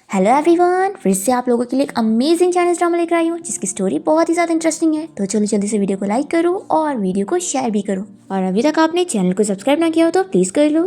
Hello everyone, फिर से आप लोगों के लिए एक अमेजिंग चाइनीज ड्रामा लेकर आई हूँ जिसकी स्टोरी बहुत ही ज़्यादा इंटरेस्टिंग है। तो चलो जल्दी से वीडियो को लाइक करो और वीडियो को शेयर भी करो। और अभी तक आपने चैनल को सब्सक्राइब ना किया हो तो प्लीज़ कर लो।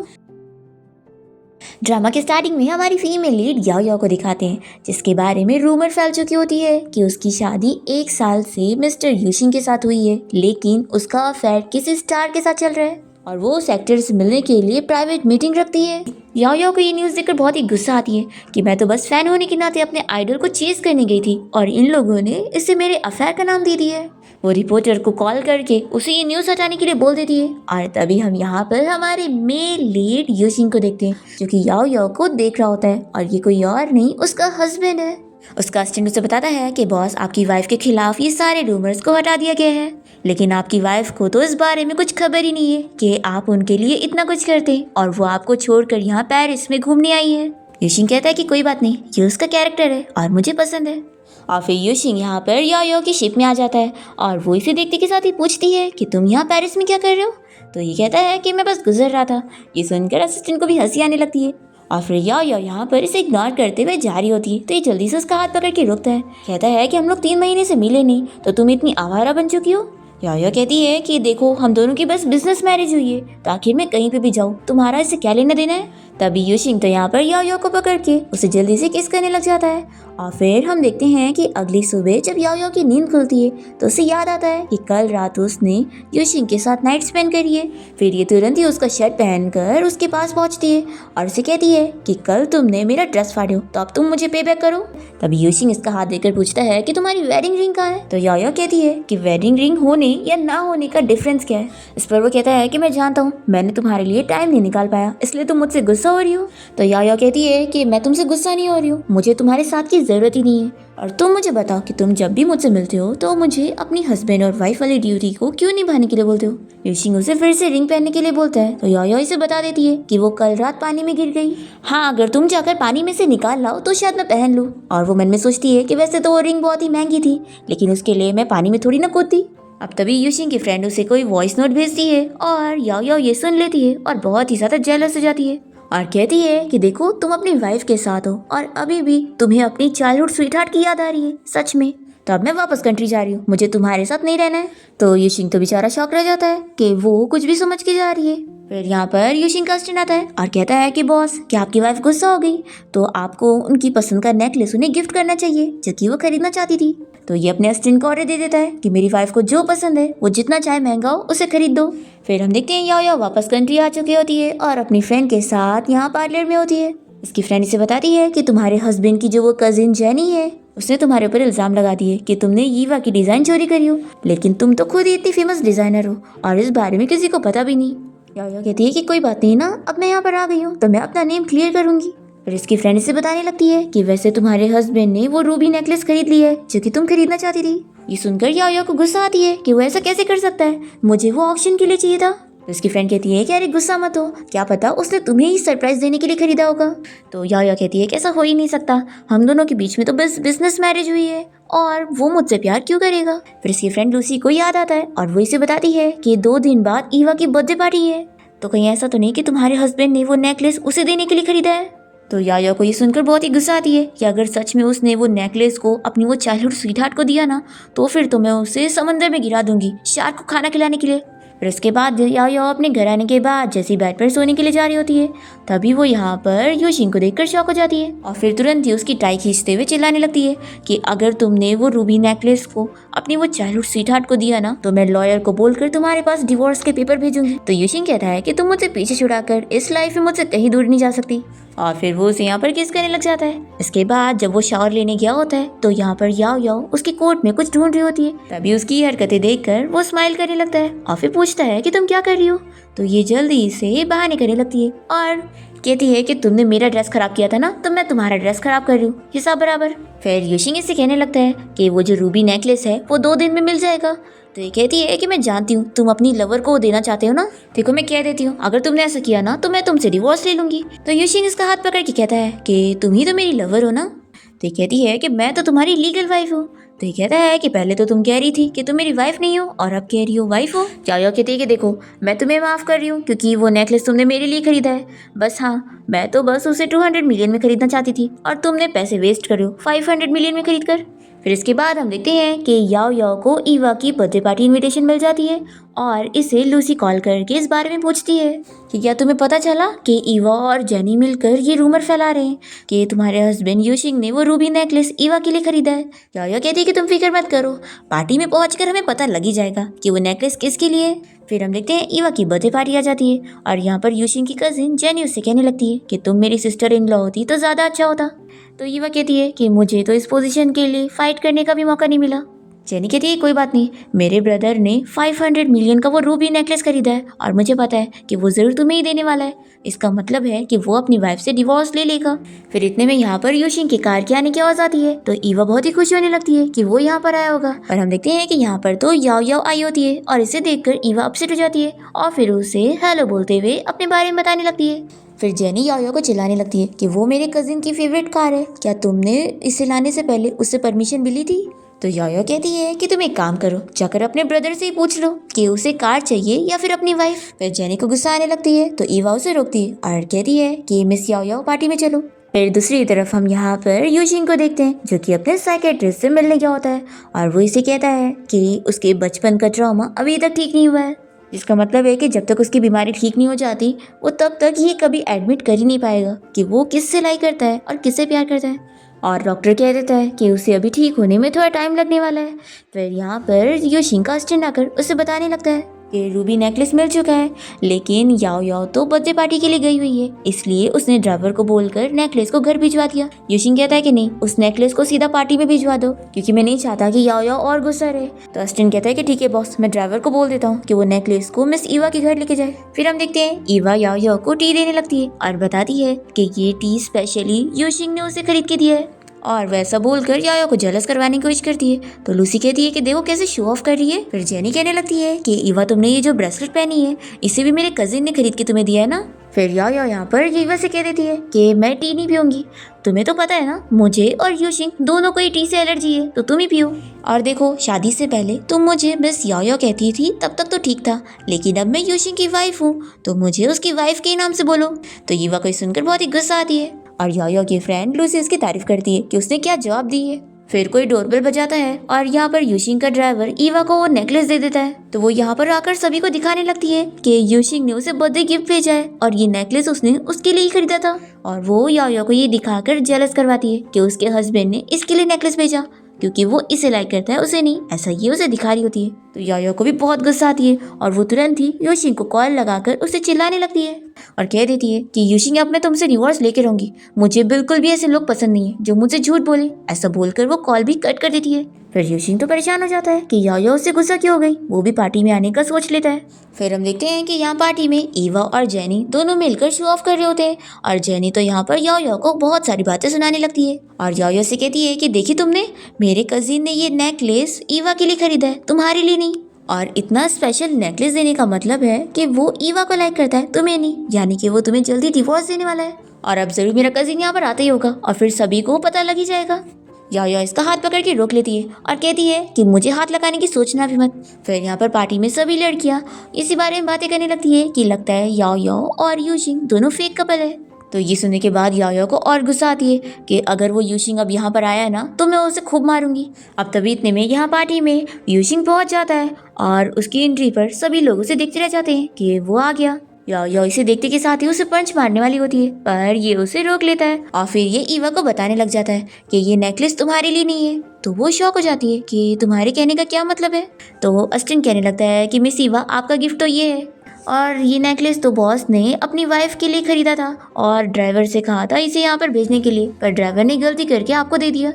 ड्रामा के स्टार्टिंग में हमारी फीमेल लीड याओ याओ को दिखाते हैं, जिसके बारे में रूमर फैल चुकी होती है कि उसकी शादी 1 साल से मिस्टर यूशिंग के साथ हुई है, लेकिन उसका अफेयर किसी स्टार के साथ चल रहा है और वो उस एक्टर से मिलने के लिए प्राइवेट मीटिंग रखती है। याओ याओ को ये न्यूज़ देखकर बहुत ही गुस्सा आती है कि मैं तो बस फैन होने के नाते अपने आइडल को चेस करने गई थी और इन लोगों ने इसे मेरे अफेयर का नाम दे दिया है। वो रिपोर्टर को कॉल करके उसे ये न्यूज़ हटाने के लिए बोल देती है और तभी हम यहाँ पर हमारे मेल लीड यूशिंग को देखते हैं, जो कि याओ याओ को देख रहा होता है और ये कोई और नहीं उसका हस्बैंड है। उसका असिस्टेंट उसे बताता है कि बॉस, आपकी वाइफ के खिलाफ ये सारे रूमर्स को हटा दिया गया है, लेकिन आपकी वाइफ को तो इस बारे में कुछ खबर ही नहीं है कि आप उनके लिए इतना कुछ करते हैं और वो आपको छोड़कर यहाँ पेरिस में घूमने आई है। यूशिंग कहता है कि कोई बात नहीं, ये उसका कैरेक्टर है और मुझे पसंद है। और फिर यूशिंग यहाँ पर याओ याओ की शिप में आ जाता है और वो इसे देखते के साथ ही पूछती है कि तुम यहाँ पेरिस में क्या कर रहे हो। तो ये कहता है कि मैं बस गुजर रहा था। ये सुनकर असिस्टेंट को भी हंसी आने लगती है और फिर याओ याओ यहाँ पर इसे इग्नोर करते हुए जा रही होती है। तो ये जल्दी से उसका हाथ पकड़ के रोकता है, कहता है कि हम लोग 3 महीने से मिले नहीं, तो तुम इतनी आवारा बन चुकी हो। याओ याओ कहती है कि देखो, हम दोनों की बस बिजनेस मैरिज हुई है, तो आखिर मैं कहीं पे भी जाऊँ तुम्हारा इससे क्या लेना देना है। तभी यूशिंग तो यहाँ पर याओ याओ को पकड़ के उसे जल्दी से किस करने लग जाता है। और फिर हम देखते हैं कि अगली सुबह जब याओ याओ की नींद खुलती है तो उसे याद आता है कि कल रात उसने यूशिंग के साथ नाइट स्पेंड करी है। फिर ये तुरंत ही उसका शर्ट पहनकर उसके पास पहुंचती है और उसे कहती है कि कल तुमने मेरा ड्रेस फाड़ो तो अब तुम मुझे पे बैक करो। तभी यूशिंग इसका हाथ देकर पूछता है कि तुम्हारी वेडिंग रिंग कहाँ है। तो याओ याओ कहती है कि वेडिंग रिंग होने या ना होने का डिफरेंस क्या है। इस पर वो कहता है कि मैं जानता हूँ, मैंने तुम्हारे लिए टाइम नहीं निकाल पाया, इसलिए तुम मुझसे गुस्सा हो रही हो। तो याओ याओ कहती है कि मैं तुमसे गुस्सा नहीं हो रही हूँ, मुझे तुम्हारे साथ की जरूरत ही नहीं है, और तुम मुझे बताओ कि तुम जब भी मुझसे मिलते हो तो मुझे अपनी हस्बैंड और वाइफ वाली ड्यूटी को क्यों निभाने के लिए बोलते हो। यूशिंग उसे फिर से रिंग पहनने के लिए बोलता है तो याओ याओ इसे बता देती है कि वो कल रात पानी में गिर गई। हाँ, अगर तुम जाकर पानी में से निकाल लाओ तो शायद मैं पहन लूँ। और वो मन में सोचती है कि वैसे तो वो रिंग बहुत ही महंगी थी, लेकिन उसके लिए मैं पानी में थोड़ी ना कूदती। अब तभी यूशिंग की फ्रेंड उसे कोई वॉइस नोट भेजती है और याओ याओ ये सुन लेती है और बहुत ही ज्यादा जेलस हो जाती है और कहती है कि देखो, तुम अपनी वाइफ के साथ हो और अभी भी तुम्हें अपनी चाइल्डहुड स्वीटहार्ट की याद आ रही है। सच में? तो अब मैं वापस कंट्री जा रही हूँ, मुझे तुम्हारे साथ नहीं रहना है। तो यूशिंग तो बेचारा शॉक रह जाता है कि वो कुछ भी समझ के जा रही है। फिर यहाँ पर यूशिंग का असिस्टेंट आता है और कहता है कि बॉस, क्या आपकी वाइफ गुस्सा हो गई? तो आपको उनकी पसंद का नेकलेस उन्हें गिफ्ट करना चाहिए जो कि वो खरीदना चाहती थी। तो ये अपने असिस्टेंट को ऑर्डर दे देता है कि मेरी वाइफ को जो पसंद है वो जितना चाहे महंगा हो उसे खरीद दो। फिर हम देखते हैं याओ याओ वापस कंट्री आ चुकी होती है और अपनी फ्रेंड के साथ यहाँ पार्लर में होती है। इसकी फ्रेंड इसे बताती है कि तुम्हारे हस्बैंड की जो वो कजिन जेनी है, उसने तुम्हारे ऊपर इल्जाम लगा दिए कि तुमने यीवा की डिजाइन चोरी करी हो, लेकिन तुम तो खुद ही इतनी फेमस डिजाइनर हो और इस बारे में किसी को पता भी नहीं। याओ याओ कहती है कि कोई बात नहीं ना, अब मैं यहाँ पर आ गई हूँ तो मैं अपना नेम क्लियर करूंगी। फिर इसकी फ्रेंड इसे बताने लगती है कि वैसे तुम्हारे हस्बैंड ने वो रूबी नेकलेस खरीद ली है जो कि तुम खरीदना चाहती थी। ये सुनकर याओ याओ को गुस्सा आती है कि वो ऐसा कैसे कर सकता है, मुझे वो ऑक्शन के लिए चाहिए था। तो इसकी फ्रेंड कहती है कि अरे गुस्सा मत हो, क्या पता उसने तुम्हें ही सरप्राइज देने के लिए खरीदा होगा। तो याओ याओ कहती है कि ऐसा हो ही नहीं सकता, हम दोनों के बीच में तो बस बिजनेस मैरिज हुई है और वो मुझसे प्यार क्यों करेगा। फिर इसकी फ्रेंड लूसी को याद आता है और वो इसे बताती है कि 2 दिन बाद ईवा की बर्थडे पार्टी है, तो कहीं ऐसा तो नहीं कि तुम्हारे हस्बैंड ने वो नेकलेस उसे देने के लिए खरीदा है। तो याओ याओ को ये सुनकर बहुत ही गुस्सा आती है कि अगर सच में उसने वो नेकलेस को अपनी वो चाइल्डहुड स्वीटहार्ट को दिया ना, तो फिर तो मैं उसे समंदर में गिरा दूंगी शार्क को खाना खिलाने के लिए। फिर उसके बाद याओ याओ अपने घर आने के बाद जैसी बेड पर सोने के लिए जा रही होती है, तभी वो यहाँ पर यूशिंग को देखकर शॉक हो जाती है और फिर तुरंत ही उसकी टाई खींचते हुए चिल्लाने लगती है कि अगर तुमने वो रूबी नेकलेस को अपनी वो चाइल्डहुड स्वीटहार्ट को दिया ना, तो मैं लॉयर को बोलकर तुम्हारे पास डिवोर्स के पेपर भेजूंगी। तो यूशिंग कहता है कि तुम मुझसे पीछे छुड़ाकर इस लाइफ में मुझसे कहीं दूर नहीं जा सकती और फिर वो उसे यहाँ पर किस करने लग जाता है। इसके बाद जब वो शावर लेने गया होता है तो यहाँ पर याओ याओ उसकी कोट में कुछ ढूंढ रही होती है, तभी उसकी हरकतें देखकर वो स्माइल करने लगता है और फिर पूछता है कि तुम क्या कर रही हो। तो ये जल्दी से बहाने करने लगती है और कहती है कि तुमने मेरा ड्रेस खराब किया था ना, तो मैं तुम्हारा ड्रेस खराब कर रही हूँ, हिसाब बराबर। फिर यूशिंग इससे कहने लगता है कि वो जो रूबी नेकलेस है वो 2 दिन में मिल जाएगा। तो ये कहती है कि मैं जानती हूँ तुम अपनी लवर को देना चाहते हो ना, देखो मैं कह देती हूँ, अगर तुमने ऐसा किया ना तो मैं तुमसे डिवोर्स ले लूंगी। तो यूशिंग इसका हाथ पकड़ के कहता है कि तुम ही तो मेरी लवर हो ना। तो ये कहती है कि मैं तो तुम्हारी लीगल वाइफ हूँ। तो ये कहता है कि पहले तो तुम कह रही थी कि तुम मेरी वाइफ नहीं हो और अब कह रही हो वाइफ हो। याओ कहती है कि देखो मैं तुम्हें माफ़ कर रही हूँ क्योंकि वो नेकलेस तुमने मेरे लिए खरीदा है। बस हाँ, मैं तो बस उसे 200 मिलियन में खरीदना चाहती थी और तुमने पैसे वेस्ट कर रहे हो 500 मिलियन में खरीद कर। फिर इसके बाद हम देखते हैं कि याओ याओ को ईवा की बर्थडे पार्टी इनविटेशन मिल जाती है और इसे लूसी कॉल करके इस बारे में पूछती है कि क्या तुम्हें पता चला कि ईवा और जेनी मिलकर ये रूमर फैला रहे हैं कि तुम्हारे हस्बैंड यूशिंग ने वो रूबी नेकलेस ईवा के लिए खरीदा है। याओ याओ कहती है कि तुम फिक्र मत करो, पार्टी में पहुंचकर हमें पता लग ही जाएगा कि वो नेकलेस किसके लिए है। फिर हम देखते हैं ईवा की बर्थडे पार्टी आ जाती है और यहाँ पर यूशिंग की कजिन जेनी उससे कहने लगती है कि तुम मेरी सिस्टर इन लॉ होती तो ज़्यादा अच्छा होता। तो ईवा कहती है कि मुझे तो इस पोजीशन के लिए फाइट करने का भी मौका नहीं मिला। जेनी कहती है कोई बात नहीं, मेरे ब्रदर ने 500 मिलियन का वो रूबी नेकलेस खरीदा है और मुझे पता है कि वो ज़रूर तुम्हें ही देने वाला है। इसका मतलब है कि वो अपनी वाइफ से डिवोर्स ले लेगा। फिर इतने में यहाँ पर यूशिंग की कार के आने की आवाज़ आती है तो ईवा बहुत ही खुश होने लगती है कि वो यहाँ पर आया होगा। और हम देखते हैं कि यहाँ पर तो याओ याओ आई होती है और इसे देखकर ईवा अपसेट हो जाती है और फिर उसे हेलो बोलते हुए अपने बारे में बताने लगती है। फिर जेनी याओ याओ को चिल्लाने लगती है कि वो मेरे कजिन की फेवरेट कार है, क्या तुमने इसे लाने से पहले उससे परमिशन मिली थी। तो याओ याओ कहती है कि तुम एक काम करो, जाकर अपने ब्रदर से ही पूछ लो कि उसे कार चाहिए या फिर अपनी वाइफ। फिर जेनी को गुस्सा आने लगती है तो ईवा उसे रोकती है और कहती है कि मिस याओ याओ पार्टी में चलो। फिर दूसरी तरफ हम यहाँ पर यूशिंग को देखते हैं जो कि अपने साइकेट्रिस्ट से मिलने गया होता है और वो इसे कहता है कि उसके बचपन का ट्रॉमा अभी तक ठीक नहीं हुआ है, जिसका मतलब है कि जब तक उसकी बीमारी ठीक नहीं हो जाती वो तब तक ये कभी एडमिट कर ही नहीं पाएगा कि वो किससे लाई करता है और किससे प्यार करता है। और डॉक्टर कह देता है कि उसे अभी ठीक होने में थोड़ा टाइम लगने वाला है। फिर यहाँ पर यूशिंग का असिस्टेंट आकर उसे बताने लगता है कि रूबी नेकलेस मिल चुका है, लेकिन याओ याओ तो बर्थडे पार्टी के लिए गई हुई है, इसलिए उसने ड्राइवर को बोलकर नेकलेस को घर भिजवा दिया। यूशिंग कहता है कि नहीं, उस नेकलेस को सीधा पार्टी में भिजवा दो क्योंकि मैं नहीं चाहता कि याओ याओ और गुस्सा रहे। तो असिस्टेंट कहता है कि ठीक है बॉस, मैं ड्राइवर को बोल देता हूँ कि वो नेकलेस को मिस ईवा के घर लेके जाए। फिर हम देखते हैं ईवा याओ याओ को टी देने लगती है और बताती है कि ये टी स्पेशली यूशिंग ने उसे खरीद के दिया है और वैसा बोलकर याओ को जेलस करवाने की कोशिश करती है। तो लूसी कहती है कि देखो कैसे शो ऑफ कर रही है। फिर जेनी कहने लगती है कि ईवा तुमने ये जो ब्रेसलेट पहनी है इसे भी मेरे कजिन ने खरीद के तुम्हें दिया है ना। फिर याओ यहाँ पर ईवा से कह देती है कि मैं टी नहीं पीऊंगी, तुम्हें तो पता है ना मुझे और यूशिंग दोनों को ही टी से एलर्जी है, तो तुम ही पियो। और देखो शादी से पहले तुम मुझे मिस याओ कहती थी तब तक तो ठीक था, लेकिन अब मैं यूशिंग की वाइफ हूँ तो मुझे उसकी वाइफ के नाम से बोलो। तो ईवा को सुनकर बहुत ही गुस्सा आती है और याओ की फ्रेंड लूसी उसकी तारीफ करती है कि उसने क्या जवाब दी है। फिर कोई डोरबेल बजाता है और यहाँ पर यूशिंग का ड्राइवर ईवा को वो नेकलेस दे देता है। तो वो यहाँ पर आकर सभी को दिखाने लगती है कि यूशिंग ने उसे बर्थडे गिफ्ट भेजा है और ये नेकलेस उसने उसके लिए ही खरीदा था। और वो याओ को ये दिखाकर जेलस करवाती है कि उसके हस्बैंड ने इसके लिए नेकलेस भेजा क्योंकि वो इसे लाइक करता है, उसे नहीं, ऐसा ये उसे दिखा रही होती है। तो याओ को भी बहुत गुस्सा आती है और वो तुरंत ही यूशिंग को कॉल लगाकर उसे चिल्लाने लगती है और कह देती है कि यूशिंग अब मैं तुमसे डिवोर्स लेके रहूंगी, मुझे बिल्कुल भी ऐसे लोग पसंद नहीं है जो मुझसे झूठ बोले। ऐसा बोलकर वो कॉल भी कट कर देती है। फिर यूशिंग तो परेशान हो जाता है कि याओ उससे गुस्सा क्यों हो गई, वो भी पार्टी में आने का सोच लेता है। फिर हम देखते हैं कि यहाँ पार्टी में ईवा और जेनी दोनों मिलकर शो ऑफ कर रहे होते हैं और जेनी तो यहाँ पर याओ को बहुत सारी बातें सुनाने लगती है और याओ से कहती है कि देखी तुमने, मेरे कजिन ने ये नेकलेस ईवा के लिए खरीदा है, तुम्हारे लिए नहीं। और इतना स्पेशल नेकलेस देने का मतलब है कि वो ईवा को लाइक करता है, तुम्हें नहीं, यानी कि वो तुम्हें जल्दी डिवोर्स देने वाला है और अब जरूर मेरा कजिन यहाँ पर आता ही होगा और फिर सभी को पता लग ही जाएगा। याओ इसका हाथ पकड़ के रोक लेती है और कहती है कि मुझे हाथ लगाने की सोचना भी मत। फिर यहाँ पर पार्टी में सभी लड़कियाँ इसी बारे में बातें करने लगती है कि लगता है याओ और यूशिंग दोनों फेक कपल है। तो ये सुनने के बाद याओ को और गुस्सा आती है कि अगर वो यूशिंग अब यहाँ पर आया है ना तो मैं उसे खूब मारूंगी। अब तभी इतने में यहाँ पार्टी में यूशिंग पहुँच जाता है और उसकी एंट्री पर सभी लोग उसे देखते रह जाते हैं कि वो आ गया। याओ इसे देखते के साथ ही उसे पंच मारने वाली होती है पर ये उसे रोक लेता है और फिर ये ईवा को बताने लग जाता है कि ये नेकलेस तुम्हारे लिए नहीं है। तो वो शॉक हो जाती है कि तुम्हारे कहने का क्या मतलब है। तो असिस्टेंट कहने लगता है कि मिस ईवा आपका गिफ्ट तो ये है और ये नेकलेस तो बॉस ने अपनी वाइफ के लिए खरीदा था और ड्राइवर से कहा था इसे यहाँ पर भेजने के लिए, पर ड्राइवर ने गलती करके आपको दे दिया।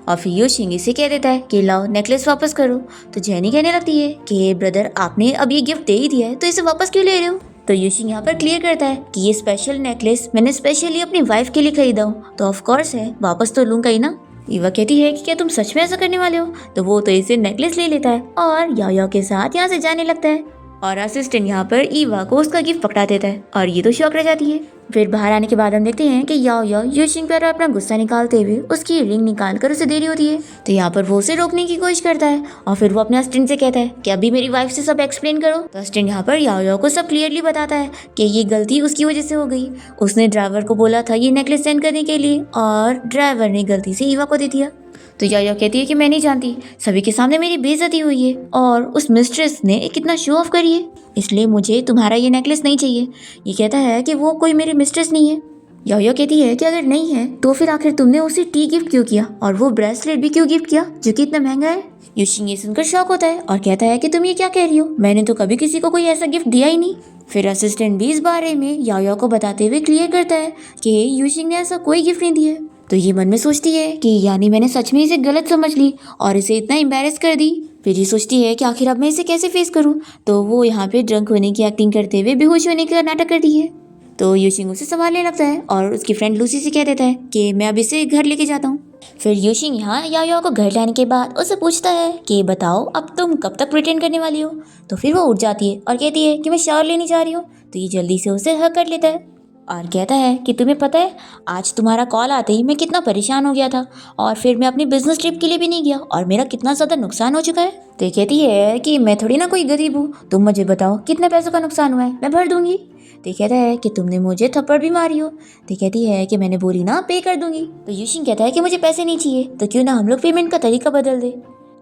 और फिर यूशिंग इसे कह देता है कि लाओ नेकलेस वापस करो। तो जेनी कहने लगती है कि ब्रदर आपने अब ये गिफ्ट दे ही दिया है तो इसे वापस क्यों ले रहे हो। तो यूशिंग यहाँ पर क्लियर करता है कि ये स्पेशल नेकलेस मैंने स्पेशली अपनी वाइफ के लिए खरीदा हूँ तो ऑफ कोर्स है वापस तो लूंगा ही ना। ईवा कहती है कि क्या तुम सच में ऐसा करने वाले हो। तो वो तो इसे नेकलेस ले लेता है और याओ के साथ यहाँ से जाने लगता है। और असिस्टेंट यहाँ पर ईवा को उसका गिफ्ट पकड़ा देता है और ये तो शॉक रह जाती है। फिर बाहर आने के बाद हम देखते हैं कि याओ याओ यूशिंग पर अपना गुस्सा निकालते हुए उसकी रिंग निकाल कर उसे दे रही होती है। तो यहाँ पर वो उसे रोकने की कोशिश करता है और फिर वो अपने असिस्टेंट से कहता है कि अभी मेरी वाइफ से सब एक्सप्लेन करो। तो असिस्टेंट यहाँ पर याओ याओ को सब क्लियरली बताता है कि ये गलती उसकी वजह से हो गई। उसने ड्राइवर को बोला था ये नेकलेस सेंड करने के लिए और ड्राइवर ने गलती से ईवा को दे दिया। तो याओ कहती है कि मैं नहीं जानती, सभी के सामने मेरी बेइज्जती हुई है और उस मिस्ट्रेस ने कितना शो ऑफ करी है, इसलिए मुझे तुम्हारा ये नेकलेस नहीं चाहिए। ये कहता है कि वो कोई मेरी मिस्ट्रेस नहीं है। याओ कहती है कि अगर नहीं है तो फिर आखिर तुमने उसे टी गिफ्ट क्यों किया और वो ब्रेसलेट भी क्यों गिफ्ट किया जो कि इतना महंगा है। यूशिंग ये सुनकर शॉक होता है और कहता है कि तुम ये क्या कह रही हो, मैंने तो कभी किसी को कोई ऐसा गिफ्ट दिया ही नहीं। फिर असिस्टेंट भी इस बारे में याओ को बताते हुए क्लियर करता है कि यूशिंग ने ऐसा कोई गिफ्ट नहीं दिया। तो ये मन में सोचती है कि यानी मैंने सच में इसे गलत समझ ली और इसे इतना एम्बैरेस कर दी। फिर ये सोचती है कि आखिर अब मैं इसे कैसे फेस करूं। तो वो यहाँ पे ड्रंक होने की एक्टिंग करते हुए बेहोश होने का नाटक करती है। तो यूशिंग उसे संभालने लगता है और उसकी फ्रेंड लूसी से कह देता है कि मैं अब इसे घर लेके जाता हूँ। फिर यूशिंग यहाँ याओ को घर लाने के बाद उससे पूछता है कि बताओ अब तुम कब तक प्रिटेंड करने वाली हो। तो फिर वो उठ जाती है और कहती है कि मैं शावर लेने जा रही हूँ। तो ये जल्दी से उसे हग कर लेता है और कहता है कि तुम्हें पता है आज तुम्हारा कॉल आते ही मैं कितना परेशान हो गया था और फिर मैं अपनी बिजनेस ट्रिप के लिए भी नहीं गया और मेरा कितना ज़्यादा नुकसान हो चुका है। तो कहती है कि मैं थोड़ी ना कोई गरीब हूँ, तुम मुझे बताओ कितने पैसों का नुकसान हुआ है, मैं भर दूंगी। तो कहता है कि तुमने मुझे थप्पड़ भी मारी हो। तो कहती है कि मैंने बोली ना पे कर दूंगी। तो यूशिंग कहता है कि मुझे पैसे नहीं चाहिए, तो क्यों ना हम लोग पेमेंट का तरीका बदल दे।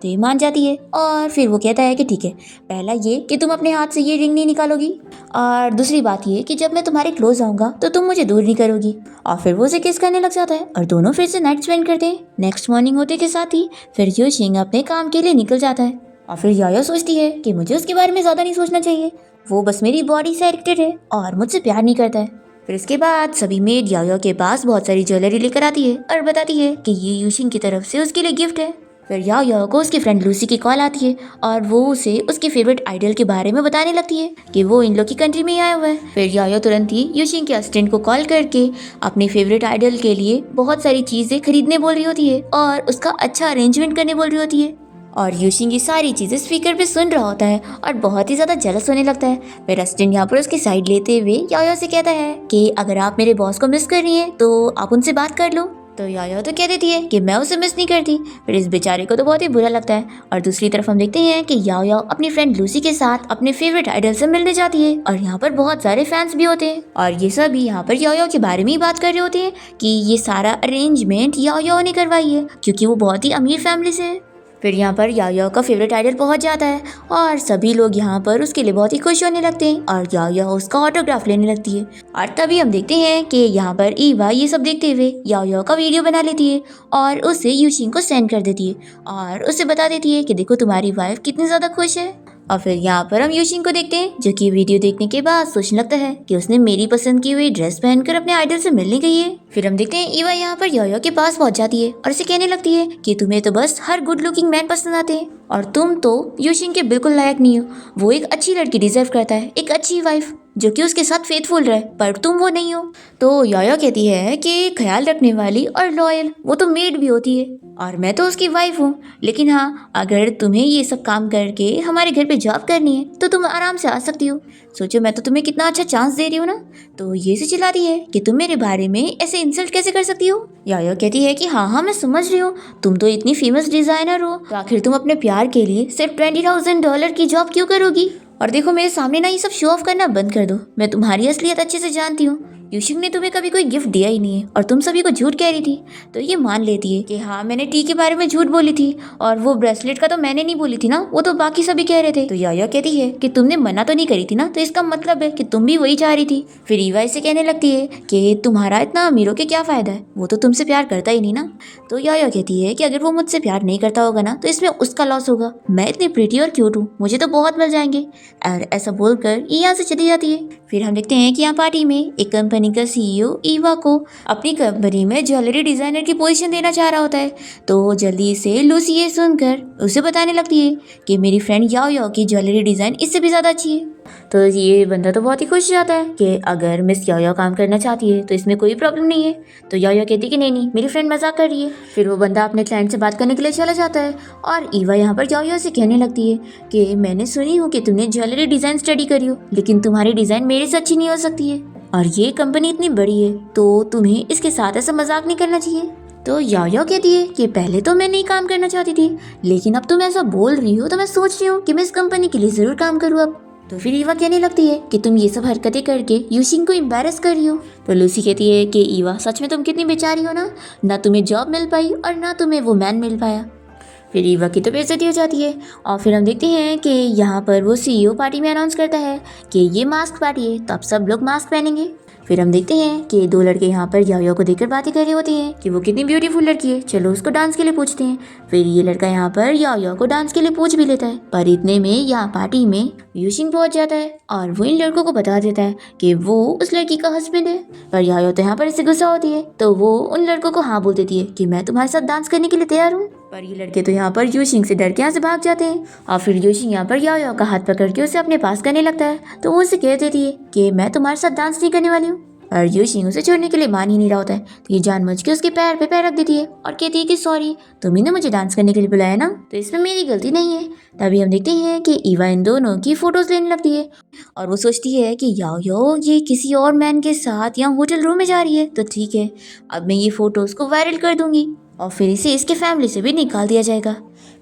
तो ये मान जाती है और फिर वो कहता है कि ठीक है, पहला ये कि तुम अपने हाथ से ये रिंग नहीं निकालोगी और दूसरी बात ये कि जब मैं तुम्हारे क्लोज आऊँगा तो तुम मुझे दूर नहीं करोगी। और फिर वो उसे किस करने लग जाता है और दोनों फिर से नाइट स्पेंड करते हैं। नेक्स्ट मॉर्निंग होते के साथ ही फिर यूशिंग अपने काम के लिए निकल जाता है और फिर याओ सोचती है कि मुझे उसके बारे में ज़्यादा नहीं सोचना चाहिए, वो बस मेरी बॉडी से एडिक्टेड है और मुझसे प्यार नहीं करता है। फिर इसके बाद सभी मेड याओ के पास बहुत सारी ज्वेलरी लेकर आती है और बताती है कि ये यूशिंग की तरफ से उसके लिए गिफ्ट है। फिर याओ को उसकी फ्रेंड लूसी की कॉल आती है और वो उसे उसके फेवरेट आइडल के बारे में बताने लगती है कि वो इन लोग की कंट्री में ही आया हुआ है। फिर याओ तुरंत ही यूशिंग के असिस्टेंट को कॉल करके अपने फेवरेट आइडल के लिए बहुत सारी चीज़ें खरीदने बोल रही होती है और उसका अच्छा अरेंजमेंट करने बोल रही होती है। और यूशिंग ये सारी चीज़ें स्पीकर पे सुन रहा होता है और बहुत ही ज़्यादा जेलस होने लगता है। फिर असिस्टेंट यहाँ पर उसकी साइड लेते हुए याओ से कहता है कि अगर आप मेरे बॉस को मिस कर रही हैं तो आप उनसे बात कर लो। तो याओ तो कह देती है कि मैं उसे मिस नहीं करती। फिर इस बेचारे को तो बहुत ही बुरा लगता है और दूसरी तरफ हम देखते हैं कि याओ अपनी फ्रेंड लूसी के साथ अपने फेवरेट आइडल से मिलने जाती है और यहाँ पर बहुत सारे फैंस भी होते हैं और ये सभी यहाँ पर याओ के बारे में ही बात कर रहे होते हैं कि ये सारा अरेंजमेंट याओ ने करवाई है क्योंकि वो बहुत ही अमीर फैमिली से है। फिर यहाँ पर याओ का फेवरेट आइडल पहुँच जाता है और सभी लोग यहाँ पर उसके लिए बहुत ही खुश होने लगते हैं और याओ उसका ऑटोग्राफ लेने लगती है। और तभी हम देखते हैं कि यहाँ पर ईवा ये सब देखते हुए याओ का वीडियो बना लेती है और उसे यूशिंग को सेंड कर देती है और उसे बता देती है कि देखो तुम्हारी वाइफ कितनी ज़्यादा खुश है। और फिर यहाँ पर हम यूशिंग को देखते हैं जो कि वीडियो देखने के बाद सोचने लगता है कि उसने मेरी पसंद की हुई ड्रेस पहनकर अपने आइडल से मिलने गई है। फिर हम देखते हैं ईवा यहाँ पर याओ के पास पहुंच जाती है और उसे कहने लगती है कि तुम्हें तो बस हर गुड लुकिंग मैन पसंद आते हैं और तुम तो यूशिंग के बिल्कुल लायक नहीं हो। वो एक अच्छी लड़की डिजर्व करता है, एक अच्छी वाइफ जो कि उसके साथ फेथफुल रहे, पर तुम वो नहीं हो। तो याओ कहती है कि ख्याल रखने वाली और लॉयल वो तो मेड भी होती है और मैं तो उसकी वाइफ हूँ, लेकिन हाँ अगर तुम्हें ये सब काम करके हमारे घर पे जॉब करनी है तो तुम आराम से आ सकती हो। सोचो मैं तो तुम्हें कितना अच्छा चांस दे रही हूँ ना। तो ये से चिल्लाती है कि तुम मेरे बारे में ऐसे इंसल्ट कैसे कर सकती हो। याओ कहती है कि हाँ मैं समझ रही हूँ, तुम तो इतनी फेमस डिजाइनर हो तो आखिर तुम अपने प्यार के लिए सिर्फ $20,000 की जॉब क्यों करोगी। और देखो मेरे सामने ना ये सब शो ऑफ करना बंद कर दो, मैं तुम्हारी असलियत अच्छे से जानती हूँ। यूशिंग ने तुम्हें कभी कोई गिफ्ट दिया ही नहीं है और तुम सभी को झूठ कह रही थी। तो ये मान लेती है कि हाँ मैंने टी के बारे में झूठ बोली थी और वो ब्रेसलेट का तो मैंने नहीं बोली थी ना, वो तो बाकी सभी कह रहे थे। तो याओ कहती है कि तुमने मना तो नहीं करी थी ना, तो इसका मतलब है कि तुम भी वही चाह रही थी। फिर ईवा इसे कहने लगती है कि तुम्हारा इतना अमीर हो के क्या फ़ायदा है, वो तो तुमसे प्यार करता ही नहीं ना। तो याओ कहती है कि अगर वो मुझसे प्यार नहीं करता होगा ना तो इसमें उसका लॉस होगा, मैं इतनी प्रीटी और क्यूट हूँ, मुझे तो बहुत मिल जाएंगे। और ऐसा बोलकर ये यहाँ से चली जाती है। फिर हम देखते हैं कि यहाँ पार्टी में एक कंपनी कंपनी का सीईओ ईवा को अपनी कंपनी में ज्वेलरी डिजाइनर की पोजीशन देना चाह रहा होता है। तो जल्दी से लूसी ये सुनकर उसे बताने लगती है कि मेरी फ्रेंड याओ याओ की ज्वेलरी डिजाइन इससे भी ज्यादा अच्छी है। तो ये बंदा तो बहुत ही खुश हो जाता है कि अगर मिस याओ याओ काम करना चाहती है तो इसमें कोई प्रॉब्लम नहीं है। तो याओ याओ कहती है कि नहीं मेरी फ्रेंड मजाक कर रही है। फिर वो बंदा अपने क्लाइंट से बात करने के लिए चला जाता है और ईवा यहाँ पर याओ याओ से कहने लगती है कि मैंने सुनी हूँ कि तुमने ज्वेलरी डिजाइन स्टडी करी हो, लेकिन तुम्हारी डिजाइन मेरे से अच्छी नहीं हो सकती है और ये कंपनी इतनी बड़ी है तो तुम्हें इसके साथ ऐसा मजाक नहीं करना चाहिए। तो याओ याओ कहती है कि पहले तो मैं नहीं काम करना चाहती थी, लेकिन अब तुम ऐसा बोल रही हो तो मैं सोच रही हूँ कि मैं इस कंपनी के लिए जरूर काम करूँ अब। तो फिर ईवा कहने लगती है कि तुम ये सब हरकतें करके यूशिंग को एम्बैरस कर रही हो। तो लूसी कहती है कि ईवा सच में तुम कितनी बेचारी हो ना तुम्हें जॉब मिल पाई और ना तुम्हें वो मैन मिल पाया। फिर ईवा की तो बेइज्जती हो जाती है और फिर हम देखते हैं कि यहाँ पर वो सीईओ पार्टी में अनाउंस करता है कि ये मास्क पार्टी है तो अब सब लोग मास्क पहनेंगे। फिर हम देखते हैं कि दो लड़के यहाँ पर याओ याओ को देखकर बातें कर रहे होते हैं कि वो कितनी ब्यूटीफुल लड़की है, चलो उसको डांस के लिए पूछते हैं। फिर ये लड़का यहाँ पर याओ याओ को डांस के लिए पूछ भी लेता है, पर इतने में यहाँ पार्टी में यूशिंग पहुंच जाता है और वो इन लड़कों को बता देता है कि वो उस लड़की का हस्बैंड है। पर याओ याओ तो यहाँ पर इससे गुस्सा होती है तो वो उन लड़कों को हाँ बोल देती है कि मैं तुम्हारे साथ डांस करने के लिए तैयार हूँ। पर ये लड़के तो यहाँ पर यूशिंग से डर के यहाँ से भाग जाते हैं और फिर यूशिंग यहाँ पर याओ याओ का हाथ पकड़ के उसे अपने पास करने लगता है। तो वो उसे कह देती है कि मैं तुम्हारे साथ डांस नहीं करने वाली हूँ। और यूशिंग उसे छोड़ने के लिए मान ही नहीं रहा होता है तो ये जानबूझ के उसके पैर पे पैर रख देती है और कहती है कि सॉरी, तुम्ही ने मुझे डांस करने के लिए बुलाया ना, तो इसमें मेरी गलती नहीं है। तभी हम देखते हैं कि ईवा इन दोनों की फोटोज लेने लगती है और वो सोचती है कि याओ याओ ये किसी और मैन के साथ यहाँ होटल रूम में जा रही है तो ठीक है, अब मैं ये फोटोज को वायरल कर दूंगी और फिर इसे इसके फैमिली से भी निकाल दिया जाएगा।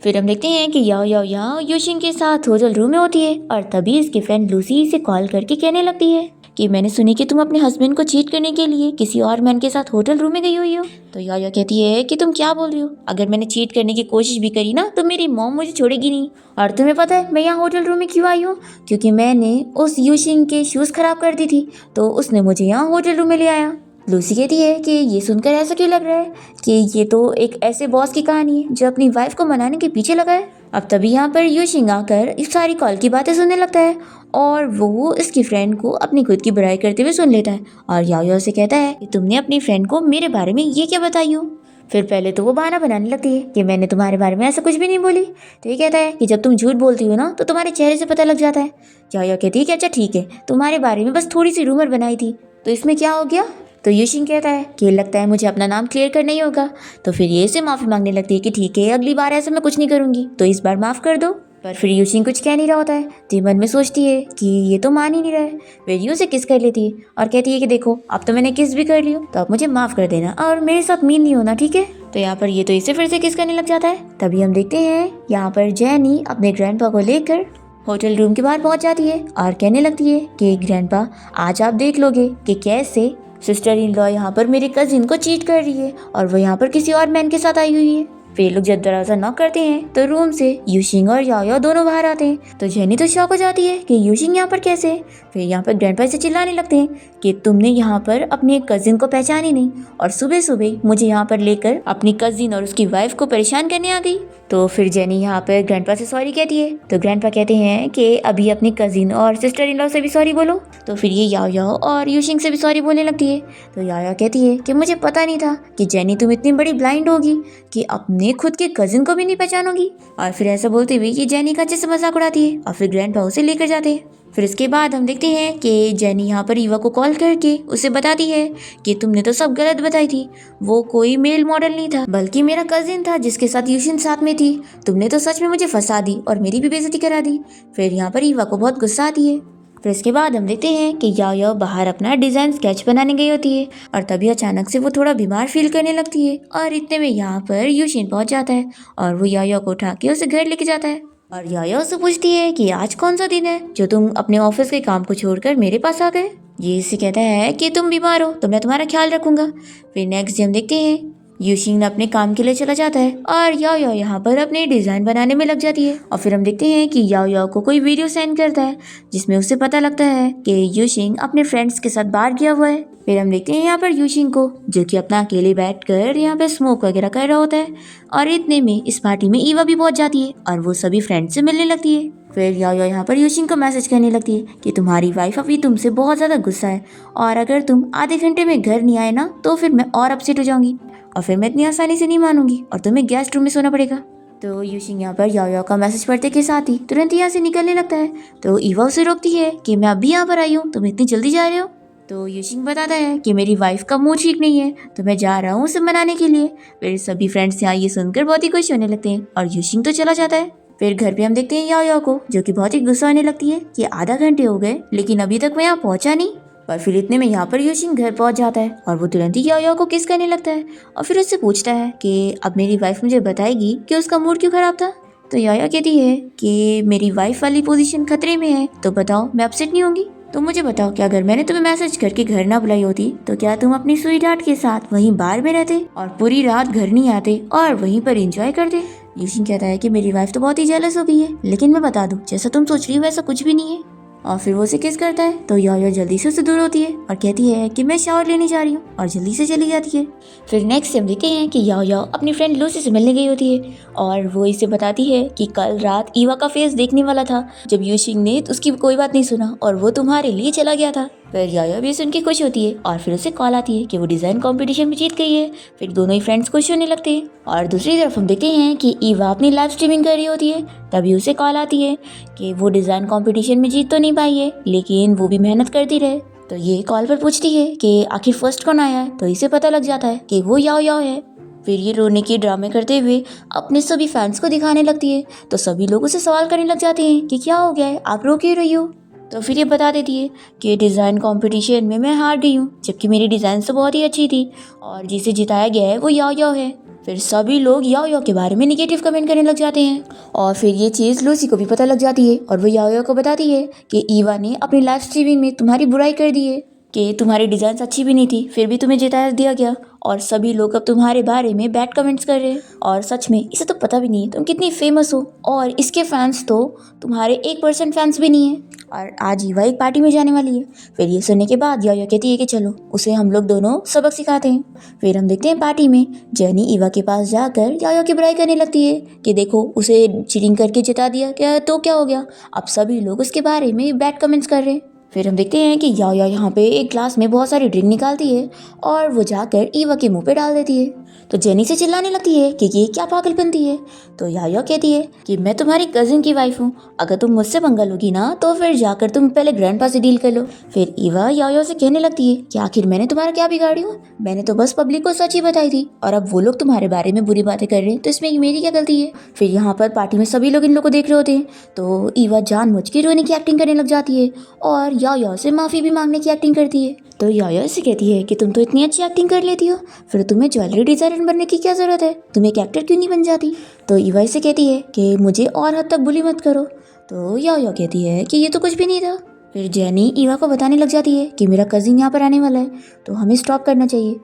फिर हम देखते हैं कि याओ याओ यहाँ यूशिंग के साथ होटल रूम में होती है और तभी इसकी फ्रेंड लूसी इसे कॉल करके कहने लगती है कि मैंने सुनी कि तुम अपने हस्बैंड को चीट करने के लिए किसी और मैन के साथ होटल रूम में गई हुई हो। तो याओ याओ कहती है कि तुम क्या बोल रही हो, अगर मैंने चीट करने की कोशिश भी करी ना तो मेरी मॉम मुझे छोड़ेगी नहीं। और तुम्हें पता है मैं यहाँ होटल रूम में क्यों आई हूँ, क्योंकि मैंने उस यूशिंग के शूज़ खराब कर दी थी तो उसने मुझे यहाँ होटल रूम में ले आया। लूसी कहती है कि ये सुनकर ऐसा क्यों लग रहा है कि ये तो एक ऐसे बॉस की कहानी है जो अपनी वाइफ को मनाने के पीछे लगा है। अब तभी यहाँ पर यूशिंग आकर इस सारी कॉल की बातें सुनने लगता है और वो इसकी फ्रेंड को अपनी खुद की बुराई करते हुए सुन लेता है और याओ याओ से कहता है कि तुमने अपनी फ्रेंड को मेरे बारे में ये क्या बताई हो। फिर पहले तो वो बहाना बनाने लगती है कि मैंने तुम्हारे बारे में ऐसा कुछ भी नहीं बोली। तो ये कहता है कि जब तुम झूठ बोलती हो ना तो तुम्हारे चेहरे से पता लग जाता है। याओ याओ कहती है कि अच्छा ठीक है, तुम्हारे बारे में बस थोड़ी सी रूमर बनाई थी तो इसमें क्या हो गया। तो यूशिंग कहता है कि लगता है मुझे अपना नाम क्लियर करना ही होगा। तो फिर ये इसे माफ़ी मांगने लगती है कि ठीक है अगली बार ऐसा मैं कुछ नहीं करूँगी तो इस बार माफ़ कर दो। पर फिर यूशिंग कुछ कह नहीं रहा होता है तो मन में सोचती है कि ये तो मान ही नहीं रहा है। फिर यू से किस कर लेती है और कहती है कि देखो अब तो मैंने किस भी कर ली हो तो अब मुझे माफ़ कर देना और मेरे साथ मीन नहीं होना, ठीक है। तो यहाँ पर ये तो इसे फिर से किस करने लग जाता है। तभी हम देखते हैं यहाँ पर जेनी अपने ग्रैंडपा को लेकर होटल रूम के बाहर पहुँच जाती है और कहने लगती है कि ग्रैंडपा आज आप देख लोगे कि कैसे सिस्टर इन लॉ यहाँ पर मेरे कजिन को चीट कर रही है और वो यहाँ पर किसी और मैन के साथ आई हुई है। फिर लोग जब दरवाजा नॉक करते हैं तो रूम से यूशिंग और याओ याओ दोनों बाहर आते हैं। तो जेनी तो शॉक हो जाती है कि यूशिंग यहाँ पर कैसे। फिर यहाँ पर ग्रैंडपा से चिल्लाने लगते हैं कि तुमने यहाँ पर अपने कजिन को पहचानी नहीं और सुबह सुबह मुझे यहाँ पर लेकर अपनी कजिन और उसकी वाइफ को परेशान करने आ गई। तो फिर जेनी यहाँ पर ग्रैंडपा से सॉरी कहती है तो ग्रैंडपा कहते हैं कि अभी अपनी कजिन और सिस्टर इन लॉ से भी सॉरी बोलो। तो फिर ये याओ याओ और यूशिंग से भी सॉरी बोलने लगती है। तो याओ याओ कहती है कि मुझे पता नहीं था कि जेनी तुम इतनी बड़ी ब्लाइंड होगी कि अपने खुद के कजिन को भी नहीं पहचानोगी। और फिर ऐसा बोलते हुए ये जेनी का अच्छे से मजाक उड़ाती है और फिर ग्रैंडपा उसे लेकर जाते हैं। फिर इसके बाद हम देखते हैं कि जेनी यहाँ पर ईवा को कॉल करके उसे बताती है कि तुमने तो सब गलत बताई थी, वो कोई मेल मॉडल नहीं था बल्कि मेरा कजिन था जिसके साथ यूशिन साथ में थी। तुमने तो सच में मुझे फंसा दी और मेरी भी बेइज्जती करा दी। फिर यहाँ पर ईवा को बहुत गुस्सा आती है। फिर इसके बाद हम देखते हैं कि याओ याओ बाहर अपना डिज़ाइन स्केच बनाने गई होती है और तभी अचानक से वो थोड़ा बीमार फील करने लगती है और इतने में यहाँ पर यूशिन पहुँच जाता है और वो याओ याओ को उठा के उसे घर लेके जाता है। और याओ याओ से पूछती है कि आज कौन सा दिन है जो तुम अपने ऑफिस के काम को छोड़कर मेरे पास आ गए। ये इससे कहता है कि तुम बीमार हो तो मैं तुम्हारा ख्याल रखूंगा। फिर नेक्स्ट डे हम देखते हैं यूशिंग अपने काम के लिए चला जाता है और याओ याओ यहाँ पर अपने डिजाइन बनाने में लग जाती है। और फिर हम देखते हैं कि याओ याओ को कोई वीडियो सेंड करता है जिसमें उसे पता लगता है कि यूशिंग अपने फ्रेंड्स के साथ बाहर गया हुआ है। फिर हम देखते हैं यहाँ पर यूशिंग को, जो कि अपना अकेले बैठकर यहाँ पे स्मोक वगैरह कर रहा होता है। और इतने में इस पार्टी में ईवा भी पहुंच जाती है और वो सभी फ्रेंड्स से मिलने लगती है। फिर याओ याओ यहाँ पर यूशिंग को मैसेज करने लगती है कि तुम्हारी वाइफ अभी तुमसे बहुत ज्यादा गुस्सा है और अगर तुम आधे घंटे में घर नहीं आए ना तो फिर मैं और अपसेट हो जाऊंगी और फिर मैं इतनी आसानी से नहीं मानूंगी और तुम्हें गेस्ट रूम में सोना पड़ेगा। तो यूशिंग यहाँ पर याओ याओ का मैसेज पढ़ते के साथ ही तुरंत यहाँ से निकलने लगता है। तो ईवा उसे रोकती है कि मैं अभी यहाँ पर आई हूँ, तुम इतनी जल्दी जा रहे हो। तो यूशिंग बताता है कि मेरी वाइफ का मूड ठीक नहीं है तो मैं जा रहा हूँ उसे मनाने के लिए। फिर सभी फ्रेंड्स यहाँ ये सुनकर बहुत ही खुश होने लगते हैं और यूशिंग तो चला जाता है। फिर घर पे हम देखते हैं याओ याओ को, जो कि बहुत ही गुस्सा होने लगती है कि आधा घंटे हो गए लेकिन अभी तक मैं यहाँ पहुंचा नहीं। पर फिर इतने में यहाँ पर यूशिंग घर पहुंच जाता है और वो तुरंत ही याओ याओ को किस करने लगता है और फिर उससे पूछता है कि अब मेरी वाइफ मुझे बताएगी कि उसका मूड क्यों खराब था। तो याओ याओ कहती है कि मेरी वाइफ वाली पोजीशन खतरे में है तो बताओ मैं अपसेट नहीं होंगी। तो मुझे बताओ कि अगर मैंने तुम्हें मैसेज करके घर ना बुलाई होती तो क्या तुम अपनी स्वीटहार्ट के साथ वहीं बार में रहते और पूरी रात घर नहीं आते और वहीं पर एंजॉय करते। यूशिंग कहता है कि मेरी वाइफ तो बहुत ही जेलस हो गई है, लेकिन मैं बता दूं जैसा तुम सोच रही हो वैसा कुछ भी नहीं है। और फिर वो उसे किस करता है तो याओ याओ जल्दी से उससे दूर होती है और कहती है कि मैं शावर लेने जा रही हूँ और जल्दी से चली जाती है। फिर नेक्स्ट हम देखते हैं कि याओ याओ अपनी फ्रेंड लूसी से मिलने गई होती है और वो इसे बताती है कि कल रात ईवा का फेस देखने वाला था जब यूशिंग ने उसकी कोई बात नहीं सुना और वो तुम्हारे लिए चला गया था। फिर याओ याओ भी सुन के खुश होती है और फिर उसे कॉल आती है कि वो डिजाइन कंपटीशन में जीत गई है। फिर दोनों ही फ्रेंड्स खुश होने लगते हैं और दूसरी तरफ हम देखते हैं कि ईवा अपनी लाइव स्ट्रीमिंग कर रही होती है। तभी उसे कॉल आती है कि वो डिजाइन कंपटीशन में जीत तो नहीं पाई है लेकिन वो भी मेहनत करती रहे। तो ये कॉल पर पूछती है कि आखिर फर्स्ट कौन आया है, तो इसे पता लग जाता है कि वो याओ याओ है। फिर ये रोने के ड्रामे करते हुए अपने सभी फैंस को दिखाने लगती है। तो सभी लोग उसे सवाल करने लग जाते हैं कि क्या हो गया है, आप रो क्यों रही हो। तो फिर ये बता देती है कि डिज़ाइन कंपटीशन में मैं हार गई हूँ जबकि मेरी डिज़ाइन तो बहुत ही अच्छी थी और जिसे जिताया गया है वो याओ याओ है। फिर सभी लोग याओ याओ के बारे में निगेटिव कमेंट करने लग जाते हैं और फिर ये चीज़ लूसी को भी पता लग जाती है और वो याओ याओ को बताती है कि ईवा ने अपनी लाइव स्ट्रीमिंग में तुम्हारी बुराई कर दी है कि तुम्हारी डिज़ाइन अच्छी भी नहीं थी फिर भी तुम्हें जिताया दिया गया और सभी लोग अब तुम्हारे बारे में बैड कमेंट्स कर रहे हैं और सच में इसे तो पता भी नहीं है तुम कितनी फेमस हो और इसके फैंस तो तुम्हारे 1% फैंस भी नहीं है और आज ईवा एक पार्टी में जाने वाली है। फिर ये सुनने के बाद याओ याओ कहती है कि चलो उसे हम लोग दोनों सबक सिखाते हैं। फिर हम देखते हैं पार्टी में जेनी ईवा के पास जाकर याओ याओ की बुराई करने लगती है कि देखो उसे चीटिंग करके जिता दिया क्या तो क्या हो गया, अब सभी लोग उसके बारे में बैड कमेंट्स कर रहे हैं। फिर हम देखते हैं कि याओ याओ यहाँ पे एक ग्लास में बहुत सारी ड्रिंक निकालती है और वो जाकर ईवा के मुंह पे डाल देती है। तो जेनी से चिल्लाने लगती है कि ये क्या पागलपंती है। तो याओ याओ कहती है कि मैं तुम्हारी कजिन की वाइफ हूँ, अगर तुम मुझसे पंगा लोगी ना तो फिर जाकर तुम पहले ग्रैंडपा से डील कर लो। फिर ईवा याओ याओ से कहने लगती है कि आखिर मैंने तुम्हारा क्या बिगाड़ी हूँ, मैंने तो बस पब्लिक को सच ही बताई थी और अब वो लोग तुम्हारे बारे में बुरी बातें कर रहे हैं तो इसमें मेरी क्या गलती है। फिर यहाँ पर पार्टी में सभी लोग इन लोग को देख रहे होते हैं तो ईवा जानबूझ के रोने की एक्टिंग करने लग जाती है और याओ याओ से माफ़ी भी मांगने की एक्टिंग करती है। तो याओ याओ से कहती है कि तुम तो इतनी अच्छी एक्टिंग कर लेती हो फिर तुम्हें ज्वेलरी डिजाइनर बनने की क्या ज़रूरत है, तुम एक एक्टर क्यों नहीं बन जाती। तो ईवा से कहती है कि मुझे और हद तक बुली मत करो। तो याओ याओ कहती है कि ये तो कुछ भी नहीं था। फिर जेनी ईवा को बताने लग जाती है कि मेरा कजिन यहाँ पर आने वाला है तो हमें स्टॉप करना चाहिए।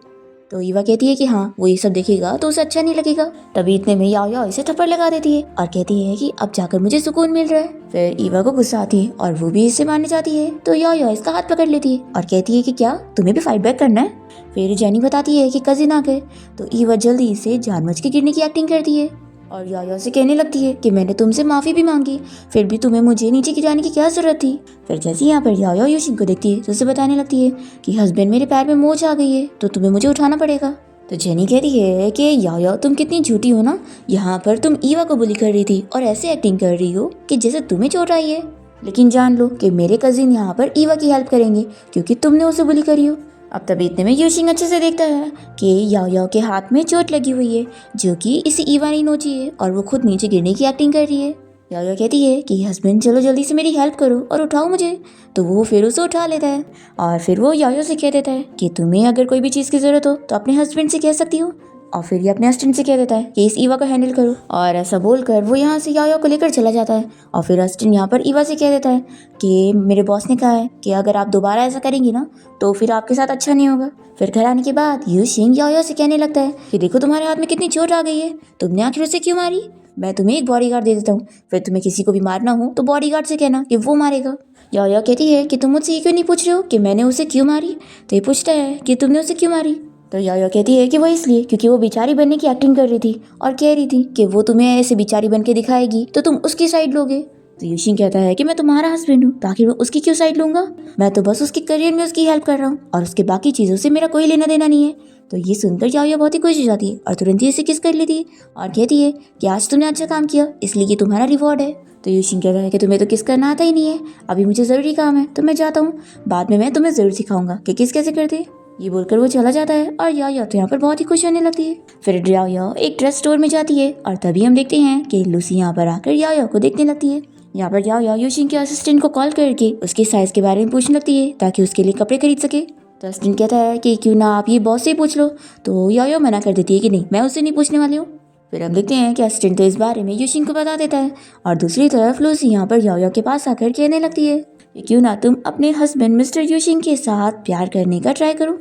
तो ईवा कहती है कि हाँ वो ये सब देखेगा तो उसे अच्छा नहीं लगेगा। तभी इतने में याओ याओ इसे थप्पड़ लगा देती है और कहती है कि अब जाकर मुझे सुकून मिल रहा है। फिर ईवा को गुस्सा आती है और वो भी इसे मारने जाती है तो याओ याओ इसका हाथ पकड़ लेती है और कहती है कि क्या तुम्हें भी फाइट बैक करना है। फिर जेनी बताती है कि कजिन आ गए तो ईवा जल्दी से जानबूझ के गिरने की एक्टिंग करती है और याओ याओ से कहने लगती है कि मैंने तुमसे माफ़ी भी मांगी फिर भी तुम्हें मुझे नीचे गिराने की क्या ज़रूरत थी। फिर जैसे यहाँ पर याओ याओ यूशिंग को देखती है तो उसे बताने लगती है कि हस्बैंड मेरे पैर में मोच आ गई है तो तुम्हें मुझे उठाना पड़ेगा। तो जेनी कहती है कि याओ याओ तुम कितनी झूठी हो ना, यहाँ पर तुम ईवा को बुली कर रही थी और ऐसे एक्टिंग कर रही हो कि जैसे तुम्हें चोट आई है, लेकिन जान लो कि मेरे कजिन यहाँ पर ईवा की हेल्प करेंगे क्योंकि तुमने उसे बुली करी हो। अब तभी इतने में यूशिंग अच्छे से देखता है कि याओ याओ के हाथ में चोट लगी हुई है जो कि इसे ईवा ने नोची है और वो खुद नीचे गिरने की एक्टिंग कर रही है। याओ याओ कहती है कि हस्बैंड चलो जल्दी से मेरी हेल्प करो और उठाओ मुझे। तो वो फिर उसे उठा लेता है और फिर वो याओ याओ से कह देता है कि तुम्हें अगर कोई भी चीज़ की ज़रूरत हो तो अपने हस्बैंड से कह सकती हो और फिर ये अपने असिस्टेंट से कह देता है कि इस ईवा को हैंडल करो, और ऐसा बोलकर वो यहाँ से याओ को लेकर चला जाता है। और फिर असिस्टेंट यहाँ पर ईवा से कह देता है कि मेरे बॉस ने कहा है कि अगर आप दोबारा ऐसा करेंगी ना तो फिर आपके साथ अच्छा नहीं होगा। फिर घर आने के बाद यू शिंग याओ से कहने लगता है कि देखो तुम्हारे हाथ में कितनी चोट आ गई है, तुमने आखिर उसे क्यों मारी? मैं तुम्हें एक बॉडीगार्ड दे देता हूँ, फिर तुम्हें किसी को भी मारना हो तो बॉडीगार्ड से कहना कि वो मारेगा। याओ कहती है कि तुम मुझसे ये क्यों नहीं पूछ रहे हो कि मैंने उसे क्यों मारी? तो ये पूछता है कि तुमने उसे क्यों मारी? तो याओ कहती है कि वो इसलिए क्योंकि वो बेचारी बनने की एक्टिंग कर रही थी और कह रही थी कि वो तुम्हें ऐसे बेचारी बन के दिखाएगी तो तुम उसकी साइड लोगे। तो यूशिंग कहता है कि मैं तुम्हारा हस्बैंड हूँ, ताकि मैं उसकी क्यों साइड लूंगा? मैं तो बस उसके करियर में उसकी हेल्प कर रहा हूँ और उसके बाकी चीज़ों से मेरा कोई लेना देना नहीं है। तो ये सुनकर याओ बहुत ही खुश हो जाती है और तुरंत ही इसे किस कर लेती है और कहती है कि आज तुमने अच्छा काम किया, इसलिए ये तुम्हारा रिवॉर्ड है। तो यूशिंग कहता है कि तुम्हें तो किस करना आता ही नहीं है, अभी मुझे ज़रूरी काम है तो मैं जाता हूँ, बाद में मैं तुम्हें ज़रूर सिखाऊंगा कि किस कैसे करते हैं। ये बोलकर वो चला जाता है और याओ तो यहाँ पर बहुत ही खुश होने लगती है। फिर याओ एक ड्रेस स्टोर में जाती है और तभी हम देखते हैं कि लूसी यहाँ पर आकर याओ को देखने लगती है। यहाँ पर याओ यूशिंग के असिस्टेंट को कॉल करके उसके साइज़ के बारे में पूछने लगती है ताकि उसके लिए कपड़े खरीद सके। तो असिस्टेंट कहता है कि क्यों ना आप ये बॉस से ही पूछ लो। तो याओ मना कर देती है कि नहीं, मैं उससे नहीं पूछने वाली हूँ। फिर हम देखते हैं कि असिस्टेंट तो इस बारे में यूशिंग को बता देता है और दूसरी तरफ लूसी यहाँ पर याओ के पास आकर कहने लगती है कि क्यों ना तुम अपने हस्बैंड मिस्टर यूशिंग के साथ प्यार करने का ट्राई करो।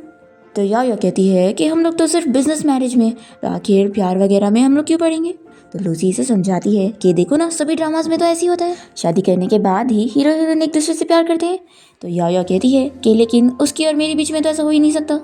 तो याओ कहती है कि हम लोग तो सिर्फ बिजनेस मैरिज में, तो आखिर प्यार वगैरह में हम लोग क्यों पड़ेंगे? तो लूसी इसे समझाती है कि देखो ना, सभी ड्रामाज में तो ऐसे ही होता है, शादी करने के बाद ही हीरो हीरोइन एक दूसरे से प्यार करते हैं। तो याओ कहती है कि लेकिन उसकी और मेरे बीच में तो ऐसा हो ही नहीं सकता,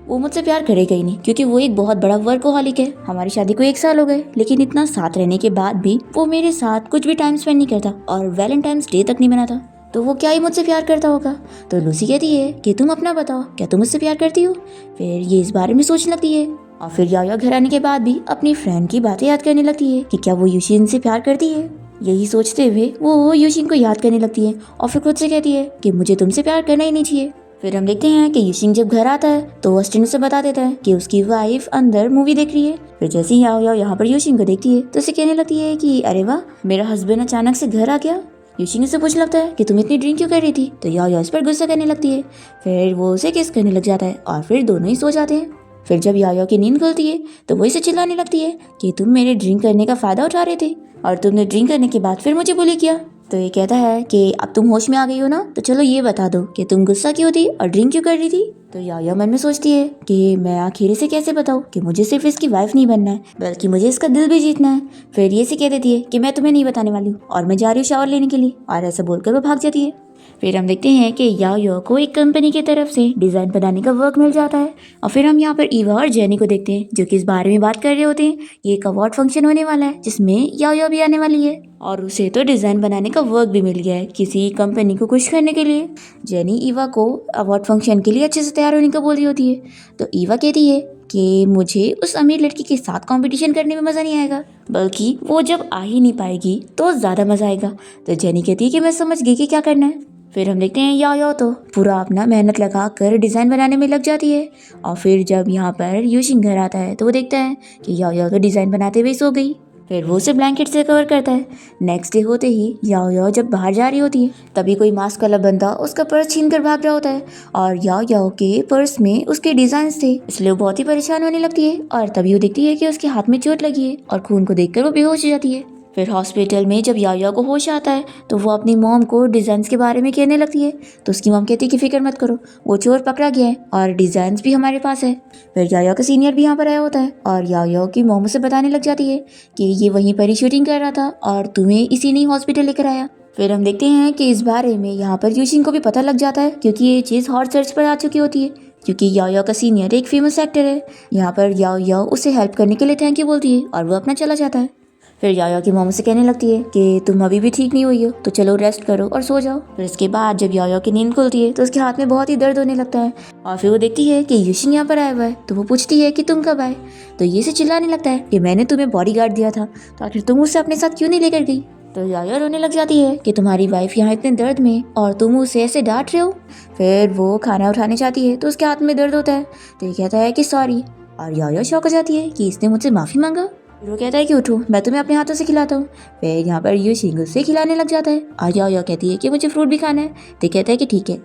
वो मुझसे प्यार करेगा ही नहीं क्योंकि वो एक बहुत बड़ा वर्कोहॉलिक है। हमारी शादी को 1 साल हो गए लेकिन इतना साथ रहने के बाद भी वो मेरे साथ कुछ भी टाइम स्पेंड नहीं करता और वैलेंटाइंस डे तक नहीं मनाता, तो वो क्या ही मुझसे प्यार करता होगा? तो लूसी कहती है कि तुम अपना बताओ, क्या तुम मुझसे प्यार करती हो? फिर ये इस बारे में सोचने लगती है और फिर याओ घर आने के बाद भी अपनी फ्रेंड की बातें याद करने लगती है कि क्या वो यूशिन से प्यार करती है। यही सोचते हुए वो यूशिन को याद करने लगती है और फिर खुद से कहती है कि मुझे तुमसे प्यार करना ही नहीं चाहिए। फिर हम देखते हैं कि यूशिंग जब घर आता है तो वो असिस्टेंट से बता देता है कि उसकी वाइफ अंदर मूवी देख रही है। फिर जैसे ही याओ यहाँ पर यूशिंग को देखती है तो उसे कहने लगती है कि अरे वाह, मेरा हस्बैंड अचानक से घर आ गया। यूशिंग से पूछने लगता है कि तुम इतनी ड्रिंक क्यों कर रही थी? तो याओ इस पर गुस्सा करने लगती है। फिर वो उसे किस करने लग जाता है और फिर दोनों ही सो जाते हैं। फिर जब याओ की नींद खुलती है तो वो इसे चिल्लाने लगती है कि तुम मेरे ड्रिंक करने का फायदा उठा रहे थे और तुमने ड्रिंक करने के बाद फिर मुझे बुली किया। तो ये कहता है कि अब तुम होश में आ गई हो ना, तो चलो ये बता दो कि तुम गुस्सा क्यों थी और ड्रिंक क्यों कर रही थी। तो याओ मन में सोचती है कि मैं आखिर इसे कैसे बताऊँ कि मुझे सिर्फ इसकी वाइफ नहीं बनना है बल्कि मुझे इसका दिल भी जीतना है। फिर ये से कह देती है कि मैं तुम्हें नहीं बताने वाली हूँ और मैं जा रही हूँ शावर लेने के लिए, और ऐसा बोलकर वो भाग जाती है। फिर हम देखते हैं कि याओ को एक कंपनी की तरफ से डिज़ाइन बनाने का वर्क मिल जाता है और फिर हम यहाँ पर ईवा और जेनी को देखते हैं जो कि इस बारे में बात कर रहे होते हैं। ये एक अवार्ड फंक्शन होने वाला है जिसमें याओ भी आने वाली है और उसे तो डिज़ाइन बनाने का वर्क भी मिल गया है किसी कंपनी को खुश करने के लिए। जेनी ईवा को अवार्ड फंक्शन के लिए अच्छे से तैयार होने का बोल रही होती है। तो ईवा कहती है कि मुझे उस अमीर लड़की के साथ कंपटीशन करने में मज़ा नहीं आएगा, बल्कि वो जब आ ही नहीं पाएगी तो ज़्यादा मज़ा आएगा। तो जेनी कहती है कि मैं समझ गई कि क्या करना है। फिर हम देखते हैं याओ तो पूरा अपना मेहनत लगा कर डिज़ाइन बनाने में लग जाती है और फिर जब यहाँ पर यूशिंग घर आता है तो वो देखता है कि याओ तो डिज़ाइन बनाते हुए सो गई। फिर वो उसे ब्लैंकेट से कवर करता है। नेक्स्ट डे होते ही याओ जब बाहर जा रही होती है तभी कोई मास्क वाला बंदा उसका पर्स छीन कर भाग रहा होता है और याओ के पर्स में उसके डिज़ाइन थे, इसलिए वो बहुत ही परेशान होने लगती है और तभी वो देखती है कि उसके हाथ में चोट लगी है और खून को देखकर वो बेहोश हो जाती है। फिर हॉस्पिटल में जब याओ को होश आता है तो वो अपनी मॉम को डिज़ाइंस के बारे में कहने लगती है। तो उसकी मॉम कहती है कि फिक्र मत करो, वो चोर पकड़ा गया है और डिज़ाइंस भी हमारे पास है। फिर याओ का सीनियर भी यहाँ पर आया होता है और याओ की मॉम उसे बताने लग जाती है कि ये वहीं पर ही शूटिंग कर रहा था और तुम्हें इसी ने हॉस्पिटल लेकर आया। फिर हम देखते हैं कि इस बारे में यहाँ पर यूशिंग को भी पता लग जाता है क्योंकि ये चीज़ हॉट सर्च पर आ चुकी होती है क्योंकि याओ का सीनियर एक फेमस एक्टर है। यहाँ पर याओ उसे हेल्प करने के लिए थैंक यू बोलती है और वो अपना चला जाता है। फिर याओ की मॉम से कहने लगती है कि तुम अभी भी ठीक नहीं हुई हो तो चलो रेस्ट करो और सो जाओ। फिर इसके बाद जब याओ की नींद खुलती है तो उसके हाथ में बहुत ही दर्द होने लगता है और फिर वो देखती है कि यूशिंग यहाँ पर आया हुआ है। तो वो पूछती है कि तुम कब आए? तो ये से चिल्लाने लगता है कि मैंने तुम्हें बॉडीगार्ड दिया था तो आखिर तुम उसे अपने साथ क्यों नहीं लेकर गई? तो याओ रोने लग जाती है कि तुम्हारी वाइफ यहाँ इतने दर्द में और तुम उसे ऐसे डांट रहे हो। फिर वो खाना उठाने चाहती है तो उसके हाथ में दर्द होता है तो ये कहता है कि सॉरी, और याओ शौक हो जाती है कि इसने मुझसे माफ़ी मांगा। वो कहता है कि उठो, मैं तुम्हें अपने हाथों से खिलाता हूँ। फिर यहाँ पर यूशिंग उसे खिलाने लग जाता है और याओ कहती है कि मुझे फ्रूट भी खाना है। तो कहता है कि ठीक है।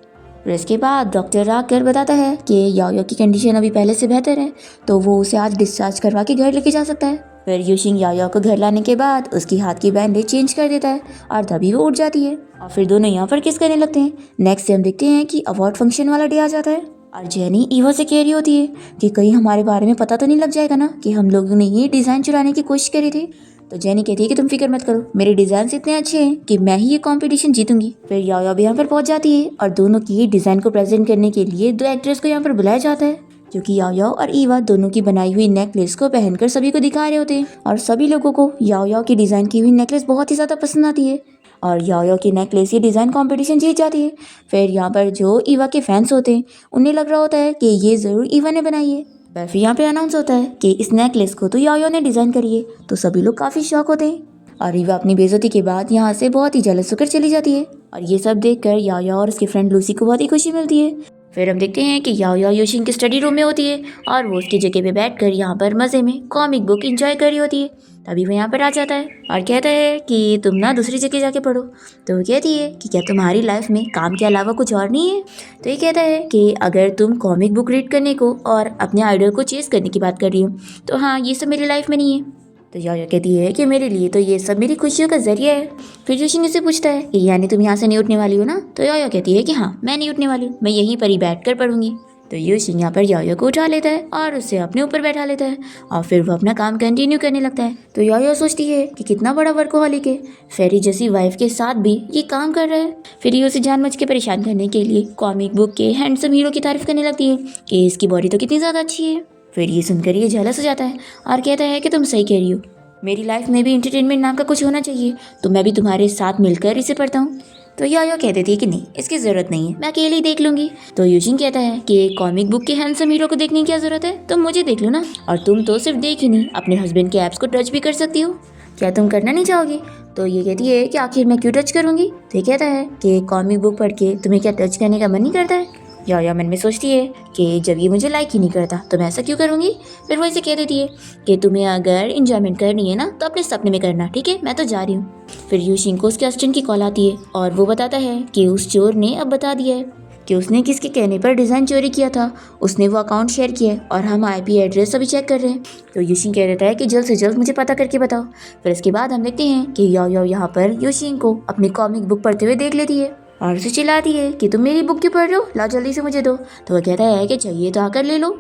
फिर इसके बाद डॉक्टर आकर बताता है कि याओ की कंडीशन अभी पहले से बेहतर है, तो वो उसे आज डिस्चार्ज करवा के घर लेके जा सकता है। फिर यूशिंग याओ को घर लाने के बाद उसकी हाथ की बैंडेज चेंज कर देता है और तभी वो उठ जाती है और फिर दोनों यहाँ पर किस करने लगते हैं। नेक्स्ट से हम देखते हैं कि अवार्ड फंक्शन वाला डे आ जाता है और जेनी ईवा से कह रही होती है कि कहीं हमारे बारे में पता तो नहीं लग जाएगा ना कि हम लोगों ने ये डिज़ाइन चुराने की कोशिश करी थी। तो जेनी कहती है कि तुम फिक्र मत करो, मेरे डिजाइन इतने अच्छे हैं कि मैं ही ये कंपटीशन जीतूंगी। फिर याओ भी यहाँ पर पहुंच जाती है और दोनों की डिजाइन को प्रेजेंट करने के लिए दो एक्ट्रेस को यहाँ पर बुलाया जाता है, जो कि याओ और ईवा दोनों की बनाई हुई नेकलेस को पहनकर सभी को दिखा रहे होते हैं। और सभी लोगों को याओ की डिजाइन की हुई नेकलेस बहुत ही ज्यादा पसंद आती है और याओ की नेकलेस ये डिज़ाइन कंपटीशन जीत जाती है। फिर यहाँ पर जो ईवा के फैंस होते हैं उन्हें लग रहा होता है कि ये ज़रूर ईवा ने बनाई है। फिर यहाँ पे अनाउंस होता है कि इस नेकलेस को तो याओ ने डिज़ाइन करी है, तो सभी लोग काफ़ी शॉक होते हैं और ईवा अपनी बेइज्जती के बाद यहाँ से बहुत ही जेलस होकर चली जाती है। और ये सब देखकर याओ और उसकी फ्रेंड लूसी को बहुत ही खुशी मिलती है। फिर हम देखते हैं कि याओ यूशिंग के स्टडी रूम में होती है और वो उसकी जगह पे बैठकर यहाँ पर मज़े में कॉमिक बुक एंजॉय कर रही होती है। तभी वो यहाँ पर आ जाता है और कहता है कि तुम ना दूसरी जगह जाके पढ़ो। तो वो कहती है कि क्या तुम्हारी लाइफ में काम के अलावा कुछ और नहीं है। तो ये कहता है कि अगर तुम कॉमिक बुक रीड करने को और अपने आइडल को चेस करने की बात कर रही हो तो हाँ, ये सब मेरी लाइफ में नहीं है। तो याओ कहती है कि मेरे लिए तो ये सब मेरी खुशियों का जरिया है। फिर यूशिंग से पूछता है कि यानी तुम यहाँ से नहीं उठने वाली हो ना। तो याओ कहती है कि हाँ, मैं नहीं उठने वाली हूँ, मैं यहीं पर ही बैठ कर पढ़ूंगी। तो यूशिंग यहाँ पर याओ को उठा लेता है और उसे अपने ऊपर बैठा लेता है और फिर वो अपना काम कंटिन्यू करने लगता है। तो याओ सोचती है कि कितना बड़ा वर्कोहॉलिक है, फेरी जैसी वाइफ के साथ भी ये काम कर रहा है। फिर ये उसे जानबूझ के परेशान करने के लिए कॉमिक बुक के हैंडसम हीरो की तारीफ करने लगती है कि इसकी बॉडी तो कितनी ज़्यादा अच्छी है। फिर ये सुनकर ये जेलस हो जाता है और कहता है कि तुम सही कह रही हो, मेरी लाइफ में भी इंटरटेनमेंट नाम का कुछ होना चाहिए, तो मैं भी तुम्हारे साथ मिलकर इसे पढ़ता हूँ। तो याओ कह देती है कि नहीं, इसकी ज़रूरत नहीं है, मैं अकेले ही देख लूँगी। तो यूशिंग कहता है कि कॉमिक बुक के हैंडसम हीरो को देखने की क्या ज़रूरत है, तुम मुझे देख लो ना। और तुम तो सिर्फ देख ही नहीं, अपने हस्बैंड के ऐप्स को टच भी कर सकती हो, क्या तुम करना नहीं चाहोगी। तो ये कहती है कि आखिर मैं क्यों टच करूँगी। तो ये कहता है कि कॉमिक बुक पढ़ के तुम्हें क्या टच करने का मन नहीं करता है। याओ मन में सोचती है कि जब ये मुझे लाइक ही नहीं करता तो मैं ऐसा क्यों करूँगी। फिर वो इसे कह देती है कि तुम्हें अगर इंजॉयमेंट करनी है ना तो अपने सपने में करना, ठीक है, मैं तो जा रही हूँ। फिर यूशिंग को उसके असिस्टेंट की कॉल आती है और वो बताता है कि उस चोर ने अब बता दिया है कि उसने किसके कहने पर डिज़ाइन चोरी किया था। उसने वो अकाउंट शेयर किया है और हम IP एड्रेस अभी चेक कर रहे हैं। तो यूशिंग कह देता है कि जल्द से जल्द मुझे पता करके बताओ। फिर इसके बाद हम देखते हैं कि याओ यहाँ पर यूशिंग को अपनी कॉमिक बुक पढ़ते हुए देख लेती है और उसे चिल्लाती है कि तुम मेरी बुक क्यों पढ़ रहे हो, लाओ जल्दी से मुझे दो। तो वह कहता है कि चाहिए तो आकर ले लो।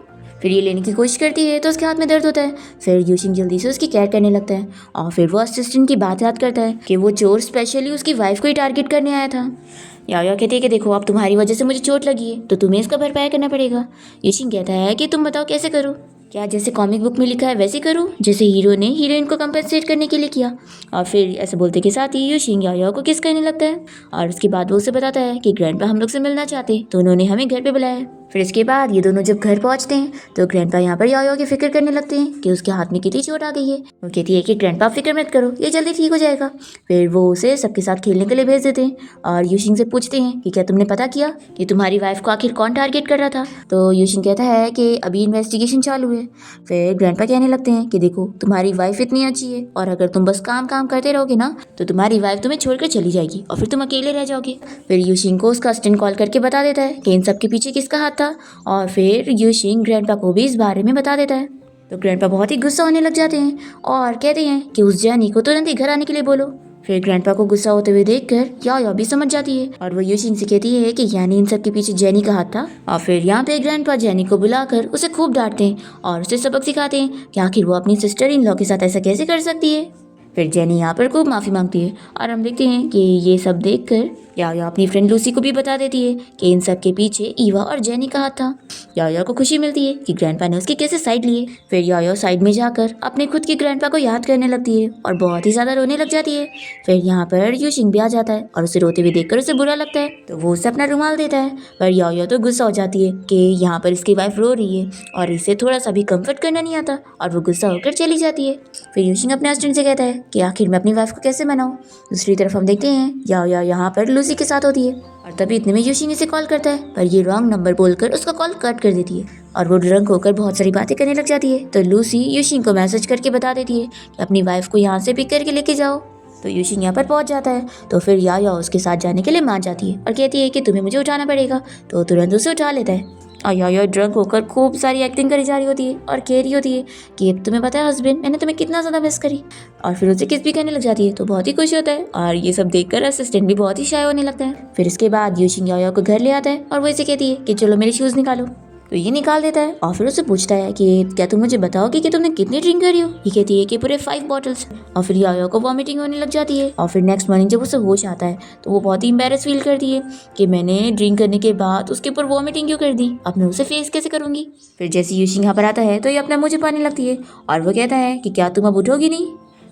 फिर ये लेने की कोशिश करती है तो उसके हाथ में दर्द होता है। फिर यूशिंग जल्दी से उसकी केयर करने लगता है और फिर वो असिस्टेंट की बात याद करता है कि वो चोर स्पेशली उसकी वाइफ को ही टारगेट करने आया था। याओ कहती है कि देखो, अब तुम्हारी वजह से मुझे चोट लगी है तो तुम्हें इसका भरपाई करना पड़ेगा। यूशिंग कहता है कि तुम बताओ कैसे करूँ, क्या जैसे कॉमिक बुक में लिखा है वैसे करूँ, जैसे हीरो ने हीरोइन को कंपेंसेट करने के लिए किया। और फिर ऐसे बोलते के साथ ही यूशिंग याओ को किस करने लगता है और उसके बाद वो उसे बताता है कि ग्रैंडपा हम लोग से मिलना चाहते तो उन्होंने हमें घर पे बुलाया है। फिर इसके बाद ये दोनों जब घर पहुंचते हैं तो ग्रैंडपा यहाँ पर याओ की फिक्र करने लगते हैं कि उसके हाथ में कितनी चोट आ गई है। वो कहती है कि ग्रैंडपा फिक्र मत करो, ये जल्दी ठीक हो जाएगा। फिर वो उसे सबके साथ खेलने के लिए भेज देते हैं और यूशिंग से पूछते हैं कि क्या तुमने पता किया कि तुम्हारी वाइफ को आखिर कौन टारगेट कर रहा था। तो यूशिंग कहता है कि अभी इन्वेस्टिगेशन चालू है। फिर ग्रैंडपा कहने लगते हैं कि देखो, तुम्हारी वाइफ इतनी अच्छी है और अगर तुम बस काम काम करते रहोगे ना तो तुम्हारी वाइफ तुम्हें छोड़कर चली जाएगी और फिर तुम अकेले रह जाओगे। फिर यूशिंग को उसका असिस्टेंट कॉल करके बता देता है कि इन सब के पीछे किसका हाथ था और फिर यूशिंग ग्रैंडपा को भी इस बारे में बता देता है। तो ग्रैंडपा बहुत ही गुस्सा होने लग जाते हैं और कहते हैं कि उस जेनी को तुरंत ही घर आने के लिए बोलो। फिर ग्रैंडपा को गुस्सा होते हुए देखकर याओ भी समझ जाती है और वो यूशिंग से कहती है कि यानी इन सब के पीछे जेनी का हाथ था। और फिर यहाँ पे ग्रैंडपा जेनी को बुलाकर उसे खूब डांटते हैं और उसे सबक सिखाते हैं कि आखिर वो अपनी सिस्टर इन लॉ के साथ ऐसा कैसे कर सकती है। फिर जेनी यहाँ पर खूब माफ़ी मांगती है और हम देखते हैं कि ये सब देखकर याओ अपनी फ्रेंड लूसी को भी बता देती है कि इन सब के पीछे ईवा और जेनी का हाथ था। याओ को खुशी मिलती है कि ग्रैंडपा ने उसकी कैसे साइड ली है। फिर याओ साइड में जाकर अपने खुद की ग्रैंडपा को याद करने लगती है और बहुत ही ज़्यादा रोने लग जाती है। फिर यहाँ पर यूशिंग भी आ जाता है और उसे रोते हुए देखकर उसे बुरा लगता है तो वो उसे अपना रुमाल देता है। पर याओ तो गुस्सा हो जाती है कि यहाँ पर इसकी वाइफ रो रही है और इसे थोड़ा सा भी कंफर्ट करना नहीं आता और वो गुस्सा होकर चली जाती है। फिर यूशिंग अपने हस्बैंड से कहता है कि आखिर मैं अपनी वाइफ को कैसे मनाऊं। दूसरी तरफ हम देखते हैं याओ यहाँ पर लूसी के साथ होती है और तभी इतने में यूशिंग इसे कॉल करता है पर ये रॉन्ग नंबर बोलकर उसका कॉल कट कर देती है और वो ड्रंक होकर बहुत सारी बातें करने लग जाती है। तो लूसी यूशिंग को मैसेज करके बता देती है कि अपनी वाइफ को यहाँ से पिक करके लेके जाओ। तो यूशिंग यहाँ पर पहुंच जाता है। तो फिर याओ उसके साथ जाने के लिए मान जाती है और कहती है कि तुम्हें मुझे उठाना पड़ेगा। तो तुरंत उसे उठा लेता है और याओ ड्रंक होकर खूब सारी एक्टिंग करी जा रही होती है और कह रही होती है कि तुम्हें पता है हस्बैंड, मैंने तुम्हें कितना ज़्यादा मिस करी। और फिर उसे किस भी करने लग जाती है। तो बहुत ही खुश होता है और ये सब देखकर असिस्टेंट भी बहुत ही शाय होने लगता है। फिर इसके बाद यूशिंग याओ को घर ले आता है और वो इसे कहती है कि चलो मेरे शूज़ निकालो। तो ये निकाल देता है और फिर उससे पूछता है कि क्या तुम मुझे बताओगे कि तुमने कितनी ड्रिंक करी हो। ये कहती है कि पूरे 5 बॉटल्स। और फिर याओ को वॉमिटिंग होने लग जाती है। और फिर नेक्स्ट मॉर्निंग जब उसे होश आता है तो वो बहुत ही एम्बेरस फील करती है कि मैंने ड्रिंक करने के बाद उसके ऊपर वॉमिटिंग क्यों कर दी, अब मैं उसे फेस कैसे करूंगी। फिर जैसे यूशिंग यहाँ पर आता है तो ये अपना मुँह छिपाने लगती है और वो कहता है कि क्या तुम अब उठोगी नहीं।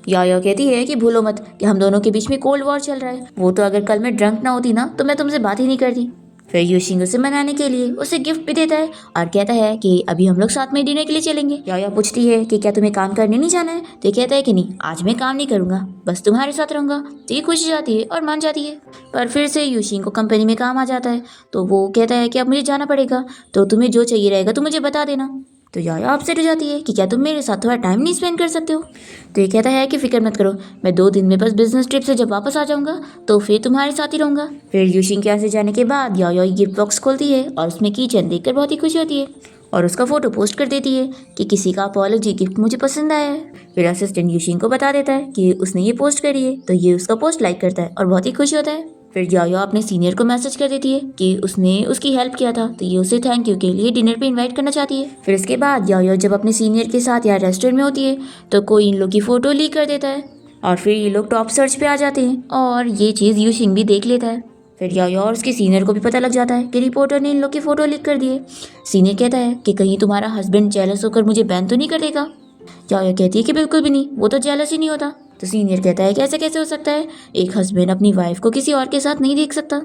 याओ कहती है कि भूलो मत कि हम दोनों के बीच में कोल्ड वॉर चल रहा है। वो तो अगर कल मैं ड्रंक ना होती ना तो मैं तुमसे बात ही नहीं करती। फिर यूशिंग उसे मनाने के लिए उसे गिफ्ट भी देता है और कहता है कि अभी हम लोग साथ में डिनर के लिए चलेंगे। याओ पूछती है कि क्या तुम्हें काम करने नहीं जाना है। तो ये कहता है कि नहीं, आज मैं काम नहीं करूंगा, बस तुम्हारे साथ रहूंगा। तो ये खुश जाती है और मान जाती है। पर फिर से यूशिंग को कंपनी में काम आ जाता है तो वो कहता है कि अब मुझे जाना पड़ेगा, तो तुम्हें जो चाहिए रहेगा तो मुझे बता देना। तो याओ अपसेट हो जाती है कि क्या तुम मेरे साथ थोड़ा टाइम नहीं स्पेंड कर सकते हो। तो ये कहता है कि फिक्र मत करो, मैं 2 दिन में बस बिजनेस ट्रिप से जब वापस आ जाऊंगा तो फिर तुम्हारे साथ ही रहूंगा। फिर यूशिंग के यहाँ से जाने के बाद याओ गिफ्ट बॉक्स खोलती है और उसमें कीचेन देखकर बहुत ही खुश होती है और उसका फोटो पोस्ट कर देती है कि किसी का अपॉलॉजी गिफ्ट मुझे पसंद आया है। फिर असिस्टेंट यूशिंग को बता देता है कि उसने ये पोस्ट करी है। तो ये उसका पोस्ट लाइक करता है और बहुत ही खुश होता है। फिर याओ अपने सीनियर को मैसेज कर देती है कि उसने उसकी हेल्प किया था, तो ये उसे थैंक यू के लिए डिनर पे इनवाइट करना चाहती है। फिर इसके बाद याओ जब अपने सीनियर के साथ यहाँ रेस्टोरेंट में होती है तो कोई इन लोग की फोटो लीक कर देता है और फिर ये लोग टॉप सर्च पे आ जाते हैं और ये चीज़ यूशिंग भी देख लेता है। फिर याओ और उसके सीनियर को भी पता लग जाता है कि रिपोर्टर ने इन लोग की फोटो लीक कर दी है। सीनियर कहता है कि कहीं तुम्हारा हस्बैंड जेलस होकर मुझे बैन तो नहीं कर देगा। याओ कहती है कि बिल्कुल भी नहीं, वो तो जेलस ही नहीं होता। तो सीनियर कहता है कि ऐसा कैसे हो सकता है, एक हस्बैंड अपनी वाइफ को किसी और के साथ नहीं देख सकता।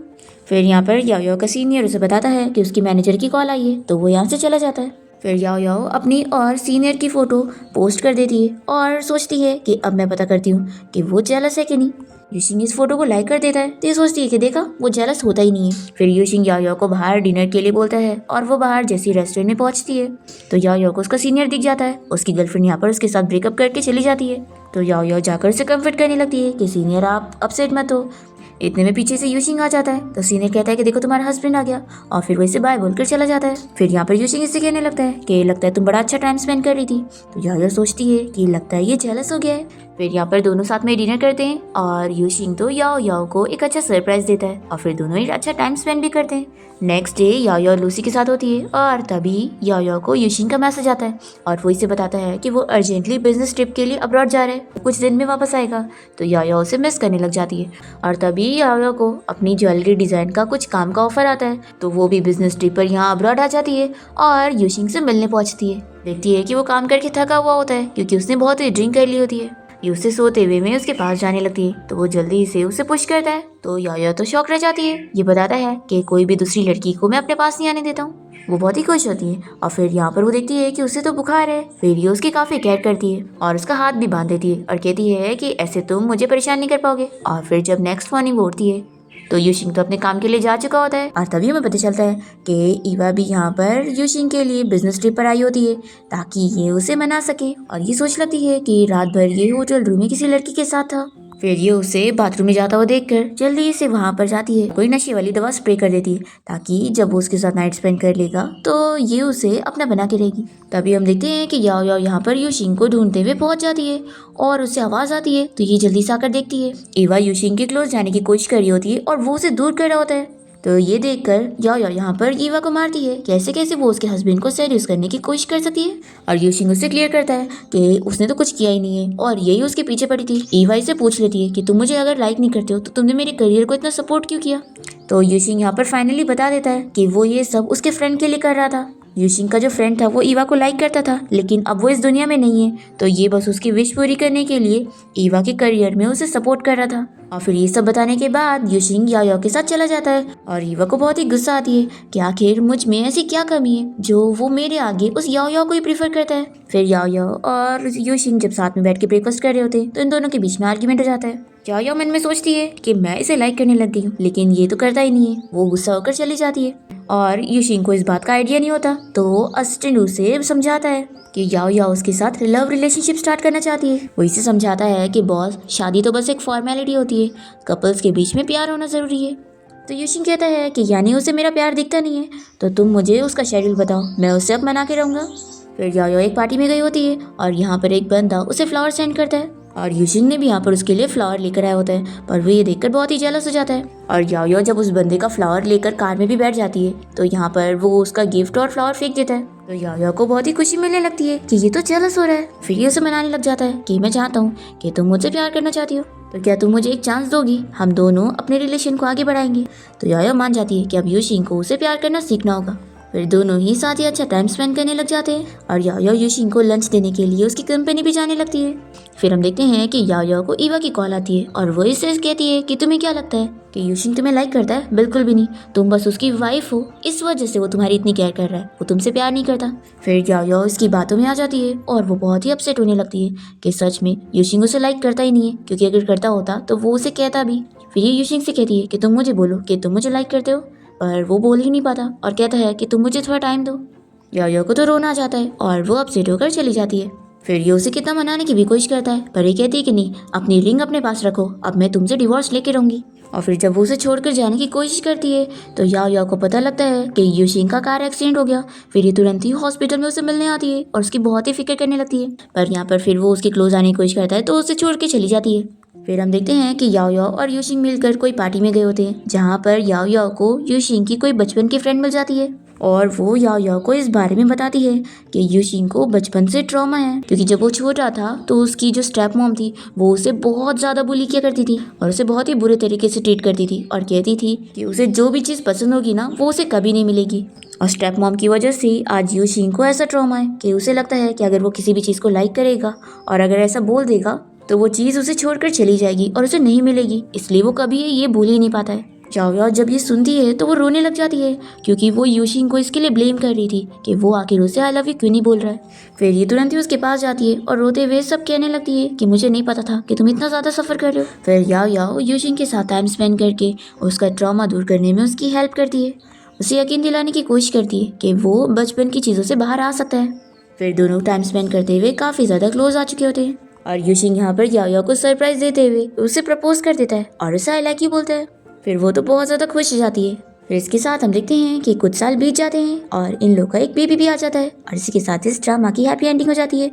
फिर यहाँ पर याओ का सीनियर उसे बताता है कि उसकी मैनेजर की कॉल आई है, तो वो यहाँ से चला जाता है। फिर याओ अपनी और सीनियर की फ़ोटो पोस्ट कर देती है और सोचती है कि अब मैं पता करती हूँ कि वो जेलस है कि नहीं। यूशिंग इस फोटो को लाइक कर देता है तो ये सोचती है कि देखा, वो जेलस होता ही नहीं है। फिर यूशिंग याओ को बाहर डिनर के लिए बोलता है और वो बाहर जैसी रेस्टोरेंट में पहुंचती है तो याओ को उसका सीनियर दिख जाता है। उसकी गर्लफ्रेंड यहाँ पर उसके साथ ब्रेकअप करके चली जाती है। तो याओ जाकर उसे कंफर्ट करने लगती है कि सीनियर आप अपसेट मत हो। इतने में पीछे से यूशिंग आ जाता है तो सीनियर कहता है कि देखो तुम्हारा हस्बैंड आ गया और फिर वो इसे बाय बोलकर चला जाता है। फिर यहाँ पर यूशिंग इससे कहने लगता है कि लगता है तुम बड़ा अच्छा टाइम स्पेंड कर रही थी। तो याओ सोचती है कि लगता है ये जेलस हो गया है। फिर यहाँ पर दोनों साथ में डिनर करते हैं और यूशिंग तो याओ को एक अच्छा सरप्राइज देता है और फिर दोनों ही अच्छा टाइम स्पेंड भी करते हैं। नेक्स्ट डे याओ लूसी के साथ होती है और तभी याओ को यूशिंग का मैसेज आता है और वो इसे बताता है कि वो अर्जेंटली बिजनेस ट्रिप के लिए अब्रॉड जा रहे हैं, कुछ दिन में वापस आएगा। तो याओ उसे मिस करने लग जाती है और तभी याओ को अपनी ज्वेलरी डिज़ाइन का कुछ काम का ऑफर आता है तो वो भी बिजनेस ट्रिप पर यहाँ अब्रॉड आ जाती है और यूशिंग से मिलने पहुँचती है। देखती है कि वो काम करके थका हुआ होता है क्योंकि उसने बहुत ही ड्रिंक कर ली होती है। ये उससे सोते हुए में उसके पास जाने लगती है तो वो जल्दी से उसे पुश करता है तो याओ तो शॉक रह जाती है। ये बताता है कि कोई भी दूसरी लड़की को मैं अपने पास नहीं आने देता हूँ। वो बहुत ही खुश होती है और फिर यहाँ पर वो देखती है कि उसे तो बुखार है। फिर ये उसकी काफ़ी केयर करती है और उसका हाथ भी बांध देती है और कहती है कि ऐसे तुम मुझे परेशान नहीं कर पाओगे। और फिर जब नेक्स्ट मॉर्निंग वो उठती है तो यूशिंग तो अपने काम के लिए जा चुका होता है और तभी हमें पता चलता है कि ईवा भी यहाँ पर यूशिंग के लिए बिजनेस ट्रिप पर आई होती है ताकि ये उसे मना सके। और ये सोच लेती है कि रात भर ये होटल रूम में किसी लड़की के साथ था। फिर ये उसे बाथरूम में जाता हुआ देखकर जल्दी से वहाँ पर जाती है, कोई नशे वाली दवा स्प्रे कर देती है ताकि जब वो उसके साथ नाइट स्पेंड कर लेगा तो ये उसे अपना बना के रहेगी। तभी हम देखते हैं कि याओ यहाँ पर यूशिंग को ढूंढते हुए पहुंच जाती है और उससे आवाज़ आती है तो ये जल्दी से आकर देखती है ईवा यूशिंग के क्लोज जाने की कोशिश कर रही होती है और वो उसे दूर कर रहा होता है। तो ये देखकर याओ यहाँ पर ईवा को मारती है, कैसे कैसे वो उसके हस्बैंड को सेड्यूस करने की कोशिश कर सकती है। और यूशिंग उससे क्लियर करता है कि उसने तो कुछ किया ही नहीं है और यही उसके पीछे पड़ी थी। ईवा इसे पूछ लेती है कि तुम मुझे अगर लाइक नहीं करते हो तो तुमने मेरे करियर को इतना सपोर्ट क्यों किया। तो यूशिंग यहाँ पर फाइनली बता देता है कि वो ये सब उसके फ्रेंड के लिए कर रहा था। यूशिंग का जो फ्रेंड था वो ईवा को लाइक करता था लेकिन अब वो इस दुनिया में नहीं है तो ये बस उसकी विश पूरी करने के लिए ईवा के करियर में उसे सपोर्ट कर रहा था। और फिर ये सब बताने के बाद यूशिंग याओ के साथ चला जाता है और ईवा को बहुत ही गुस्सा आती है कि आखिर मुझ में ऐसी क्या कमी है जो वो मेरे आगे उस याओ को ही प्रीफर करता है। फिर याओ और यूशिंग जब साथ में बैठ के ब्रेकफास्ट कर रहे होते हैं तो इन दोनों के बीच में आर्ग्यूमेंट हो जाता है। याओ मन में सोचती है कि मैं इसे लाइक करने लग गई हूँ लेकिन ये तो करता ही नहीं है। वो गुस्सा होकर चली जाती है और यूशिंग को इस बात का आइडिया नहीं होता तो असिस्टेंट उसे समझाता है कि याओ याओ उसके साथ लव रिलेशनशिप स्टार्ट करना चाहती है। वो इसे समझाता है कि बॉस, शादी तो बस एक फॉर्मेलिटी होती है, कपल्स के बीच में प्यार होना ज़रूरी है। तो यूशिन कहता है कि यानी उसे मेरा प्यार दिखता नहीं है, तो तुम मुझे उसका शेड्यूल बताओ, मैं उसे अब मना के रहूँगा। फिर याओ याओ एक पार्टी में गई होती है और यहाँ पर एक बंदा उसे फ्लावर सेंड करता है और यूशिन ने भी यहाँ पर उसके लिए फ्लावर लेकर आया होता है, पर वो ये देखकर बहुत ही जेलस हो जाता है। और याओ याओ जब उस बंदे का फ्लावर लेकर कार में भी बैठ जाती है तो यहाँ पर वो उसका गिफ्ट और फ्लावर फेंक देता है। तो याओ याओ को बहुत ही खुशी मिलने लगती है कि ये तो जेलस हो रहा है। फिर ये उसे मनाने लग जाता है कि मैं चाहता हूँ कि तुम मुझसे प्यार करना चाहती हो, तो क्या तुम मुझे एक चांस दोगी, हम दोनों अपने रिलेशन को आगे बढ़ाएंगे। तो याओ याओ मान जाती है कि अब यूशिन को उसे प्यार करना सीखना होगा। फिर दोनों ही साथ ही अच्छा टाइम स्पेंड करने लग जाते हैं और याओ याओ यूशिन को लंच देने के लिए उसकी कंपनी भी जाने लगती है। फिर हम देखते हैं कि याओ याओ को ईवा की कॉल आती है और वो इससे कहती है कि तुम्हें क्या लगता है कि यूशिन तुम्हें लाइक करता है? बिल्कुल भी नहीं, तुम बस उसकी वाइफ हो, इस वजह से वो तुम्हारी इतनी केयर कर रहा है, वो तुमसे प्यार नहीं करता। फिर याओ याओ इसकी बातों में आ जाती है और वो बहुत ही अपसेट होने लगती है कि सच में यूशिन उसे लाइक करता ही नहीं है, क्योंकि अगर करता होता तो वो उसे कहता भी। फिर ये यूशिन से कहती है कि तुम मुझे बोलो कि तुम मुझे लाइक करते हो, पर वो बोल ही नहीं पाता और कहता है कि तुम मुझे थोड़ा टाइम दो। याओ याओ को तो रोना आ जाता है और वो अपसेट होकर चली जाती है। फिर ये उसे कितना मनाने की भी कोशिश करता है, पर ये कहती है कि नहीं, अपनी रिंग अपने पास रखो, अब मैं तुमसे डिवोर्स लेके रहूंगी। और फिर जब वो उसे छोड़कर जाने की कोशिश करती है तो याओ याओ को पता लगता है कि यूशिन का कार एक्सीडेंट हो गया। फिर ये तुरंत ही हॉस्पिटल में उसे मिलने आती है और उसकी बहुत ही फिक्र करने लगती है, पर यहाँ पर फिर वो उसके क्लोज आने की कोशिश करता है तो उसे छोड़ के चली जाती है। फिर हम देखते हैं कि याओ याओ और यूशिन मिलकर कोई पार्टी में गए होते हैं, जहाँ पर याओ याओ को यूशिन की कोई बचपन की फ्रेंड मिल जाती है और वो याओ याओ को इस बारे में बताती है कि यूशिन को बचपन से ट्रॉमा है, क्योंकि जब वो छोटा था तो उसकी जो स्टेप मॉम थी वो उसे बहुत ज़्यादा बुली किया करती थी और उसे बहुत ही बुरे तरीके से ट्रीट करती थी और कहती थी कि उसे जो भी चीज़ पसंद होगी ना वो उसे कभी नहीं मिलेगी। और स्टेप मॉम की वजह से आज यूशिन को ऐसा ट्रॉमा है कि उसे लगता है कि अगर वो किसी भी चीज़ को लाइक करेगा और अगर ऐसा बोल देगा तो वो चीज़ उसे छोड़कर चली जाएगी और उसे नहीं मिलेगी, इसलिए वो कभी ये भूल ही नहीं पाता है। याओ याओ जब ये सुनती है तो वो रोने लग जाती है, क्योंकि वो यूशिन को इसके लिए ब्लेम कर रही थी कि वो आखिर उसे आई लव यू क्यों नहीं बोल रहा है। फिर ये तुरंत ही उसके पास जाती है और रोते हुए सब कहने लगती है कि मुझे नहीं पता था कि तुम इतना ज़्यादा सफ़र कर रहे हो। फिर याओ याओ यूशिन के साथ टाइम स्पेंड करके उसका ट्रॉमा दूर करने में उसकी हेल्प करती है, उसे यकीन दिलाने की कोशिश करती है कि वो बचपन की चीज़ों से बाहर आ सकता है। फिर दोनों टाइम स्पेंड करते हुए काफ़ी ज़्यादा क्लोज आ चुके होते हैं और यूशिन यहाँ पर याओ याओ को सरप्राइज देते हुए उसे प्रपोज कर देता है और उसे आई लाइक यू बोलता है। फिर वो तो बहुत ज़्यादा खुश हो जाती है। फिर इसके साथ हम देखते हैं कि कुछ साल बीत जाते हैं और इन लोगों का एक बेबी भी आ जाता है और इसी के साथ इस ड्रामा की हैप्पी एंडिंग हो जाती है।